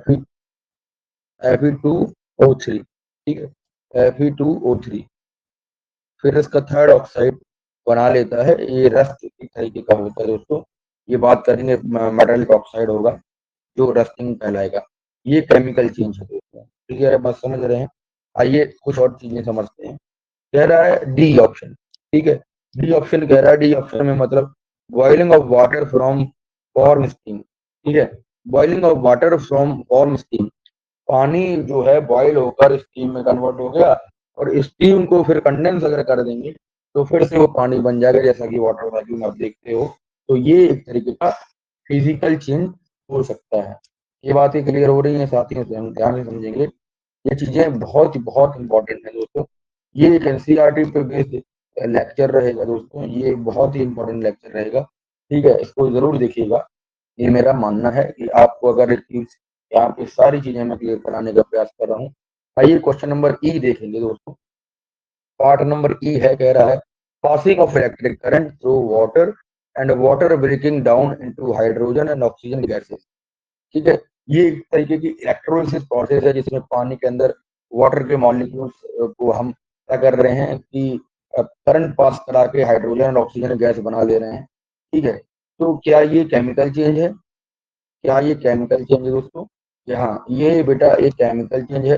Fe2O3, ठीक है, Fe2O3 फिर इसका थर्ड ऑक्साइड बना लेता है। ये रस्ट एक तरीके का होता है दोस्तों। ये बात करेंगे मेटलिक ऑक्साइड होगा जो रस्टिंग कहलाएगा। ये केमिकल चेंज है दोस्तों, ठीक है, बात समझ रहे हैं। आइए कुछ और चीजें समझते हैं। कह रहा है डी ऑप्शन, ठीक है, डी ऑप्शन कह रहा है, डी ऑप्शन में मतलब boiling of water from warm steam, ठीक है, boiling of water from warm steam, पानी जो है बॉयल होकर स्टीम में कन्वर्ट हो गया और स्टीम को फिर कंडेंस अगर कर देंगे तो फिर से वो पानी बन जाएगा, जैसा कि वाटर वैक्यूम आप देखते हो। तो ये एक तरीके का फिजिकल चेंज हो सकता है। ये बातें क्लियर हो रही हैं साथियों से, हम ध्यान से समझेंगे। ये चीजें बहुत इंपॉर्टेंट है दोस्तों। ये एक एनसीईआरटी पे बेस्ड लेक्चर रहेगा दोस्तों, ये बहुत ही इंपॉर्टेंट लेक्चर रहेगा, ठीक है, इसको जरूर देखिएगा। ये मेरा मानना है कि आपको अगर यहाँ पे सारी चीजें मैं क्लियर कराने का प्रयास कर रहा हूँ। आइए क्वेश्चन नंबर ई देखेंगे दोस्तों। पार्ट नंबर ई है, कह रहा है passing of electric current through water and water breaking down into hydrogen and oxygen gases, ठीक है। ये एक तरीके की इलेक्ट्रोलिसिस प्रोसेस है जिसमें पानी के अंदर वाटर के मॉलिक्यूल्स को हम क्या कर रहे हैं कि करंट पास करा के हाइड्रोजन और ऑक्सीजन गैस बना ले रहे हैं, ठीक है। तो क्या ये केमिकल चेंज है? क्या ये केमिकल चेंज है दोस्तों? हाँ, ये बेटा एक केमिकल चेंज है।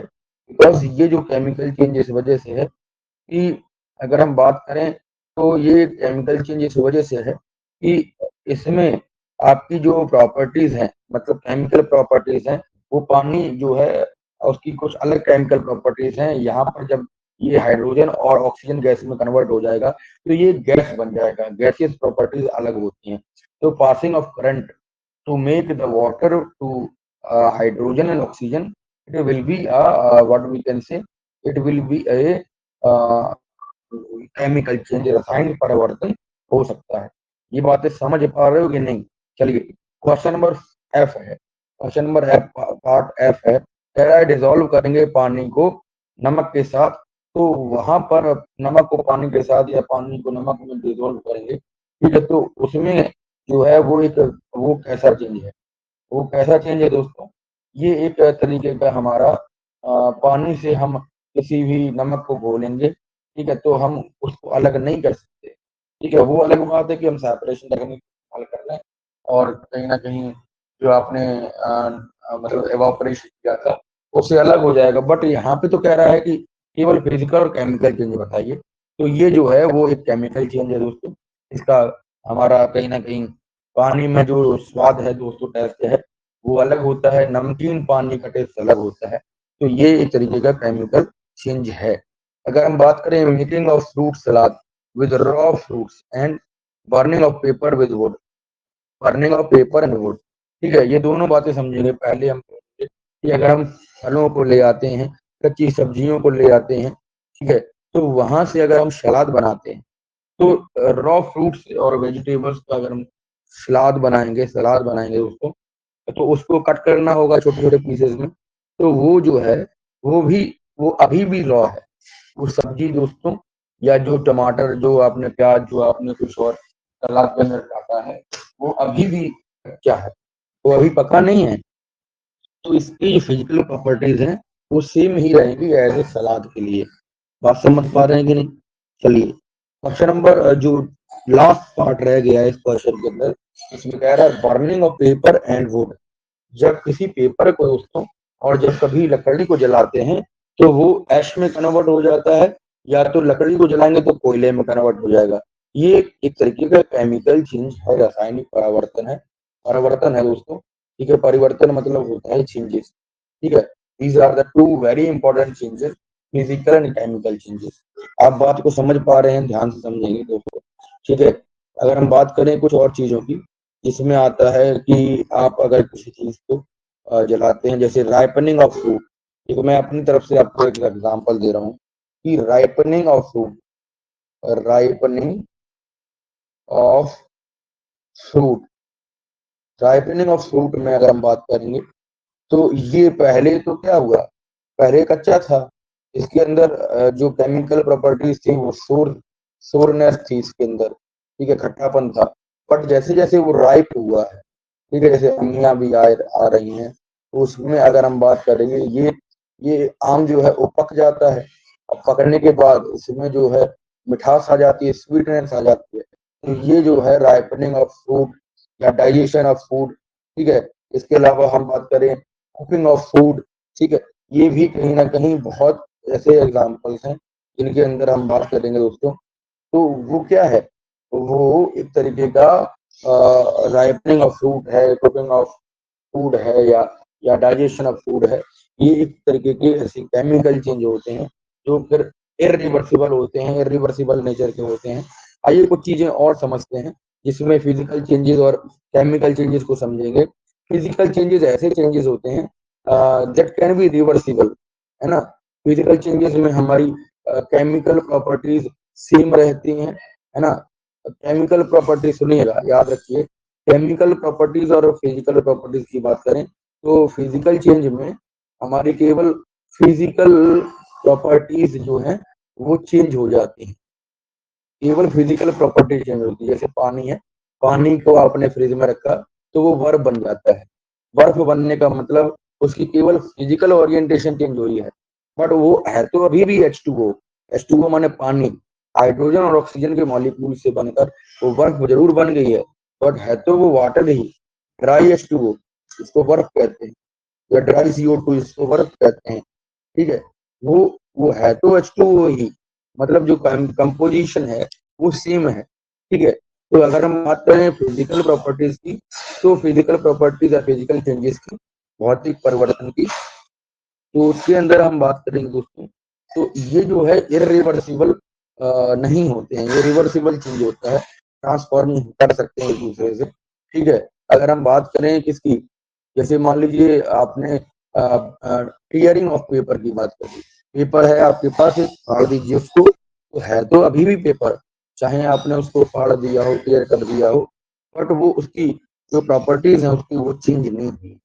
बिकॉज ये जो केमिकल चेंज इस वजह से है कि अगर हम बात करें तो ये केमिकल चेंज इस वजह से है कि इसमें आपकी जो प्रॉपर्टीज हैं, मतलब केमिकल प्रॉपर्टीज हैं, वो पानी जो है उसकी कुछ अलग केमिकल प्रॉपर्टीज हैं। यहाँ पर जब ये हाइड्रोजन और ऑक्सीजन गैस में कन्वर्ट हो जाएगा तो ये गैस बन जाएगा, गैसियस प्रॉपर्टीज अलग होती हैं। तो passing of current to make the water to hydrogen and oxygen, it will be a what we can say, it will be a chemical change, रासायनिक परिवर्तन हो सकता है। ये बातें समझ पा रहे हो कि नहीं? चलिए क्वेश्चन नंबर एफ है, question number F part F है, कह रहा है डिजोल्व करेंगे पानी को नमक के साथ, तो वहां पर नमक को पानी के साथ या पानी को नमक में डिजोल्व करेंगे, ठीक है, तो उसमें जो है वो कैसा चेंज है? वो कैसा चेंज है दोस्तों? ये एक तरीके का हमारा पानी से हम किसी भी नमक को घोलेंगे, ठीक है, तो हम उसको अलग नहीं कर सकते, ठीक है। वो अलग बात है कि हम सेपरेशन टेक्निक इस्तेमाल कर रहे हैं और कहीं ना कहीं जो आपने मतलब एवापोरेशन किया था उससे अलग हो जाएगा। बट यहाँ पे तो कह रहा है कि केवल फिजिकल और केमिकल चेंज बताइए, तो ये जो है वो एक केमिकल चेंज है दोस्तों। इसका हमारा कहीं ना कहीं पानी में जो स्वाद है दोस्तों, टेस्ट है, वो अलग होता है, नमकीन पानी का टेस्ट अलग होता है। तो ये एक तरीके का केमिकल चेंज है। अगर हम बात करें making of fruit salad with raw fruits and burning of paper with would, burning of paper and would, ठीक है, ये दोनों बातें समझेंगे। पहले हम कि अगर हम फलों को ले आते हैं, कच्ची सब्जियों को ले आते हैं, ठीक है, तो वहां से अगर हम सलाद बनाते हैं तो रॉ फ्रूट्स और वेजिटेबल्स का अगर हम सलाद बनाएंगे उसको, तो उसको कट करना होगा छोटे छोटे पीसेस में। तो वो जो है वो अभी भी रॉ है, वो सब्जी दोस्तों, या जो टमाटर, जो आपने प्याज, जो आपने कुछ और सलाद के अंदर काटा है, वो अभी भी कच्चा है, वो अभी पका नहीं है। तो इसकी जो फिजिकल प्रॉपर्टीज हैं वो सेम ही रहेगी एज ए सलाद के लिए। बात समझ पा रहे हैं कि नहीं? चलिए क्वेश्चन नंबर जो लास्ट पार्ट रह गया है इस क्वेश्चन के अंदर, इसमें कह रहा है burning of paper and would. जब किसी पेपर को दोस्तों और जब कभी लकड़ी को जलाते हैं तो वो ऐश में कन्वर्ट हो जाता है, या तो लकड़ी को जलाएंगे तो कोयले में कन्वर्ट हो जाएगा। ये एक तरीके का केमिकल चेंज है, रासायनिक परिवर्तन है दोस्तों, ठीक है। परिवर्तन मतलब होता है चेंजेस, ठीक है। These are the two very important changes, physical and chemical changes. आप बात को समझ पा रहे हैं? ध्यान से समझेंगे दोस्तों, ठीक है। अगर हम बात करें कुछ और चीजों की, इसमें आता है कि आप अगर किसी चीज को जलाते हैं, जैसे राइपनिंग ऑफ फ्रूट। देखो मैं अपनी तरफ से आपको एक एग्जांपल दे रहा हूँ कि ripening of fruit, ripening of fruit, ripening of fruit में अगर हम बात करेंगे तो ये पहले तो क्या हुआ, पहले कच्चा था, इसके अंदर जो केमिकल प्रॉपर्टीज थी वो सोरनेस थी इसके अंदर, ठीक है, खट्टापन था। बट जैसे जैसे वो राइप हुआ है, ठीक है, जैसे अम्मियाँ भी आ रही हैं, तो उसमें अगर हम बात करेंगे, ये आम जो है वो पक जाता है। अब पकने के बाद उसमें जो है मिठास आ जाती है, स्वीटनेस आ जाती है। तो ये जो है राइपनिंग ऑफ फ्रूट या डाइजेशन ऑफ फूड, ठीक है। इसके अलावा हम बात करें कुकिंग ऑफ फूड, ठीक है, ये भी कहीं ना कहीं बहुत ऐसे एग्जाम्पल्स हैं जिनके अंदर हम बात करेंगे दोस्तों। तो वो क्या है, वो एक तरीके का राइपनिंग ऑफ फ्रूट है, कुकिंग ऑफ फूड है, या डाइजेशन ऑफ फूड है। ये एक तरीके के ऐसे केमिकल चेंज होते हैं जो फिर इरिवर्सिबल होते हैं, इरिवर्सिबल नेचर के होते हैं। आइए कुछ चीजें और समझते हैं जिसमें फिजिकल चेंजेस और केमिकल चेंजेस को समझेंगे। फिजिकल चेंजेस ऐसे चेंजेस होते हैं दैट कैन बी रिवर्सिबल, है ना। फिजिकल चेंजेस में हमारी केमिकल प्रॉपर्टीज सेम रहती हैं, है ना। केमिकल प्रॉपर्टी सुनिएगा, याद रखिए, केमिकल प्रॉपर्टीज और फिजिकल प्रॉपर्टीज की बात करें तो फिजिकल चेंज में हमारी केवल फिजिकल प्रॉपर्टीज जो है वो चेंज हो जाती हैं, केवल फिजिकल प्रॉपर्टी चेंज होती है। जैसे पानी है, पानी को आपने फ्रिज में रखा तो वो बर्फ बन जाता है। बर्फ बनने का मतलब उसकी केवल फिजिकल ओरिएंटेशन चेंज हुई है, बट वो है तो अभी भी H2O। H2O माने पानी, हाइड्रोजन और ऑक्सीजन के मॉलिक्यूल से बनकर वो बर्फ जरूर बन गई है, बट है तो वो वाटर ही, ड्राई H2O, इसको बर्फ कहते हैं, या ड्राई CO2 इसको बर्फ कहते हैं, ठीक है। वो वो है तो H2O ही, मतलब जो कंपोजिशन है वो सेम है, ठीक है। तो अगर हम बात करें फिजिकल प्रॉपर्टीज की, तो फिजिकल प्रॉपर्टीज या फिजिकल चेंजेस की, भौतिक परिवर्तन की, तो उसके अंदर हम बात करेंगे दोस्तों, तो ये जो है इरिवर्सिबल नहीं होते हैं, ये रिवर्सिबल चेंज होता है, ट्रांसफॉर्म कर सकते हैं एक दूसरे से, ठीक है। अगर हम बात करें किसकी, जैसे मान लीजिए आपने टीयरिंग ऑफ पेपर की बात करी, पेपर है आपके पास, फाड़ दीजिए उसको, तो है तो अभी भी पेपर, चाहे आपने उसको फाड़ दिया हो, टीयर कर दिया हो, बट वो उसकी जो प्रॉपर्टीज है उसकी वो चेंज नहीं हुई,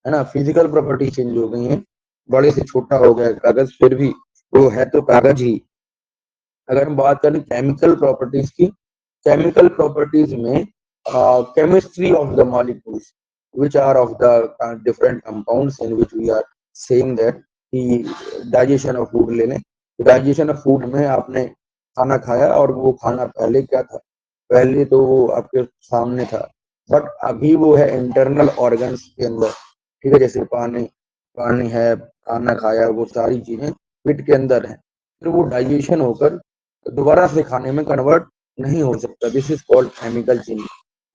है ना। फिजिकल प्रॉपर्टी चेंज हो गई है, बड़े से छोटा हो गया कागज, फिर भी वो है तो कागज ही। अगर हम बात करें केमिकल प्रॉपर्टीज की, केमिकल प्रॉपर्टीज में chemistry of the molecules which are of the different compounds in which we are saying that कि डाइजेशन ऑफ फूड ले लें, डाइजेशन ऑफ फूड में आपने खाना खाया और वो खाना पहले क्या था, पहले तो वो आपके सामने था, बट अभी वो है इंटरनल ऑर्गन्स के अंदर, ठीक है। जैसे पानी, पानी है, खाना खाया, वो सारी चीजें पेट के अंदर है, फिर वो डाइजेशन होकर दोबारा से खाने में कन्वर्ट नहीं हो सकता। This is called chemical change.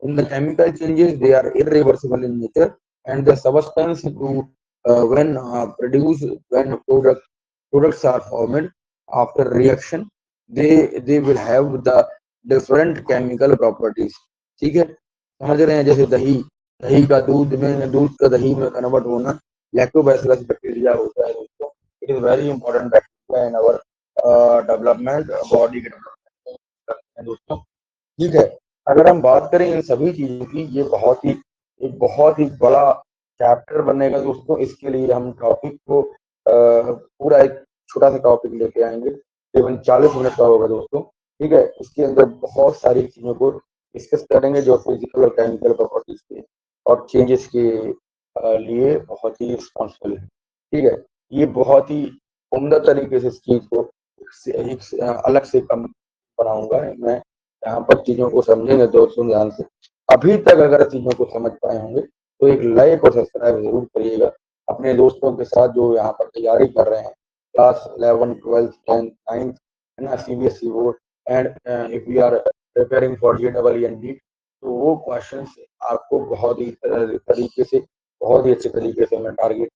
In the chemical changes, they are irreversible in nature, and the substance to when produced, when products are formed after reaction, they will have the different chemical properties, ठीक है। समझ रहे हैं, जैसे दही, दही का दूध में, दूध का दही में कन्वर्ट होना, लैक्टोबैसिलस बैक्टीरिया होता है दोस्तों। It is very important bacteria in our development, body के डेवलपमेंट दोस्तों, ठीक है। अगर हम बात करें इन सभी चीजों की, ये बहुत ही, एक बहुत ही बड़ा चैप्टर बनेगा दोस्तों। इसके लिए हम टॉपिक को पूरा एक छोटा सा टॉपिक लेके आएंगे, केवल 40 मिनट का होगा दोस्तों, ठीक है। इसके अंदर बहुत सारी चीजों को डिस्कस करेंगे जो फिजिकल और केमिकल प्रॉपर्टीज के और चेंजेस के लिए बहुत ही रिस्पॉन्सिबल है, ठीक है। ये बहुत ही उम्दा तरीके से इस चीज को एक अलग से कम बनाऊंगा मैं, यहाँ पर चीजों को समझेंगे दोस्तों ध्यान से। अभी तक अगर चीजों को समझ पाए होंगे तो एक लाइक और सब्सक्राइब जरूर करिएगा अपने दोस्तों के साथ जो यहाँ पर तैयारी कर रहे हैं, क्लास 11, 12, 10, 9, है ना, CBSE board, and if we are preparing for JEE and NEET, तो वो क्वेश्चन आपको बहुत ही तरीके से, बहुत ही अच्छे तरीके से मैं टारगेट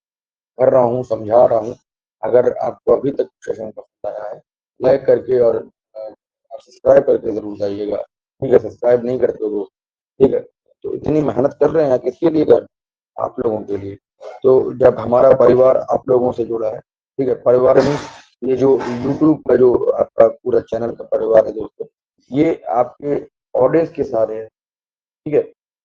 कर रहा हूँ, समझा रहा हूँ। अगर आपको अभी तक सेशन पसंद आया है, लाइक करके और सब्सक्राइब करके जरूर जाइएगा, ठीक है। सब्सक्राइब नहीं करते हो, ठीक है, तो इतनी मेहनत कर रहे हैं, किसके लिए कर रहे हैं? आप लोगों के लिए। तो जब हमारा परिवार आप लोगों से जुड़ा है, ठीक है, परिवार में ये जो यूट्यूब का जो आपका पूरा चैनल का परिवार है दोस्तों, ये आपके ऑडियंस के सहारे है, ठीक है।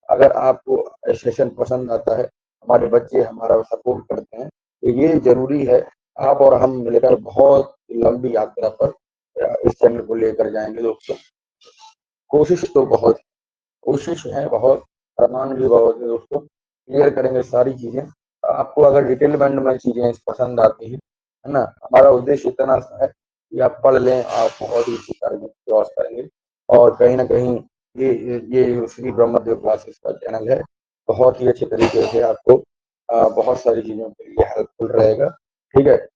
अगर आपको सेशन पसंद आता है, हमारे बच्चे हमारा सपोर्ट करते हैं, तो ये जरूरी है आप और हम मिलकर बहुत लंबी यात्रा पर इस चैनल को लेकर जाएंगे दोस्तों। कोशिश तो बहुत, कोशिश है बहुत, सामान भी बहुत है दोस्तों, क्लियर करेंगे सारी चीजें। आपको अगर डिटेलमेंट में चीजें पसंद आती है ना, हमारा उद्देश्य इतना सा है कि आप पढ़ लें, आप बहुत ही क्रॉस करेंगे। और कहीं ना कहीं ये श्री ब्रह्मदेव क्लासेस का चैनल है, बहुत ही अच्छे तरीके से आपको बहुत सारी चीजों के लिए हेल्पफुल रहेगा, ठीक है।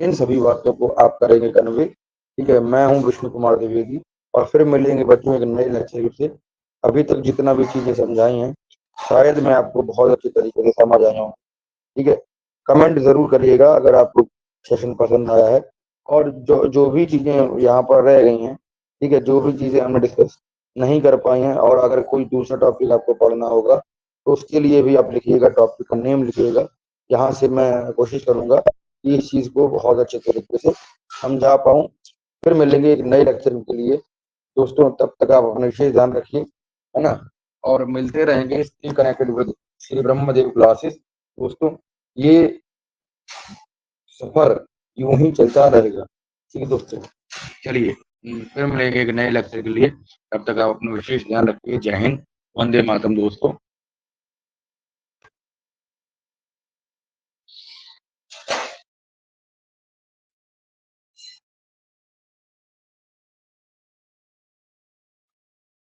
इन सभी बातों को आप करेंगे कन्वे, ठीक है। मैं हूँ विष्णु कुमार द्विवेदी, और फिर मिलेंगे बच्चों एक नए लेक्चर से। अभी तक जितना भी चीजें समझाई हैं, शायद मैं आपको बहुत अच्छे तरीके से समझ आया हूँ, ठीक है। कमेंट जरूर करिएगा अगर आपको सेशन पसंद आया है, और जो जो भी चीजें यहाँ पर रह गई हैं, ठीक है, जो भी चीजें हमने डिस्कस नहीं कर पाई हैं, और अगर कोई दूसरा टॉपिक आपको पढ़ना होगा तो उसके लिए भी आप लिखिएगा, टॉपिक का नेम लिखिएगा। यहाँ से मैं कोशिश करूंगा कि इस चीज को बहुत अच्छे तरीके से समझा पाऊँ। फिर मिलेंगे एक नए लेक्चर के लिए दोस्तों, तब तक आप अपना विशेष ध्यान रखिए, है ना। और मिलते रहेंगे, stay connected with Shri Brahmadev classes दोस्तों। ये सफर यूं ही चलता रहेगा, ठीक है दोस्तों। चलिए, फिर मिलेंगे एक नए लेक्चर के लिए, तब तक आप अपना विशेष ध्यान रखिए। जय हिंद, वंदे मातरम दोस्तों।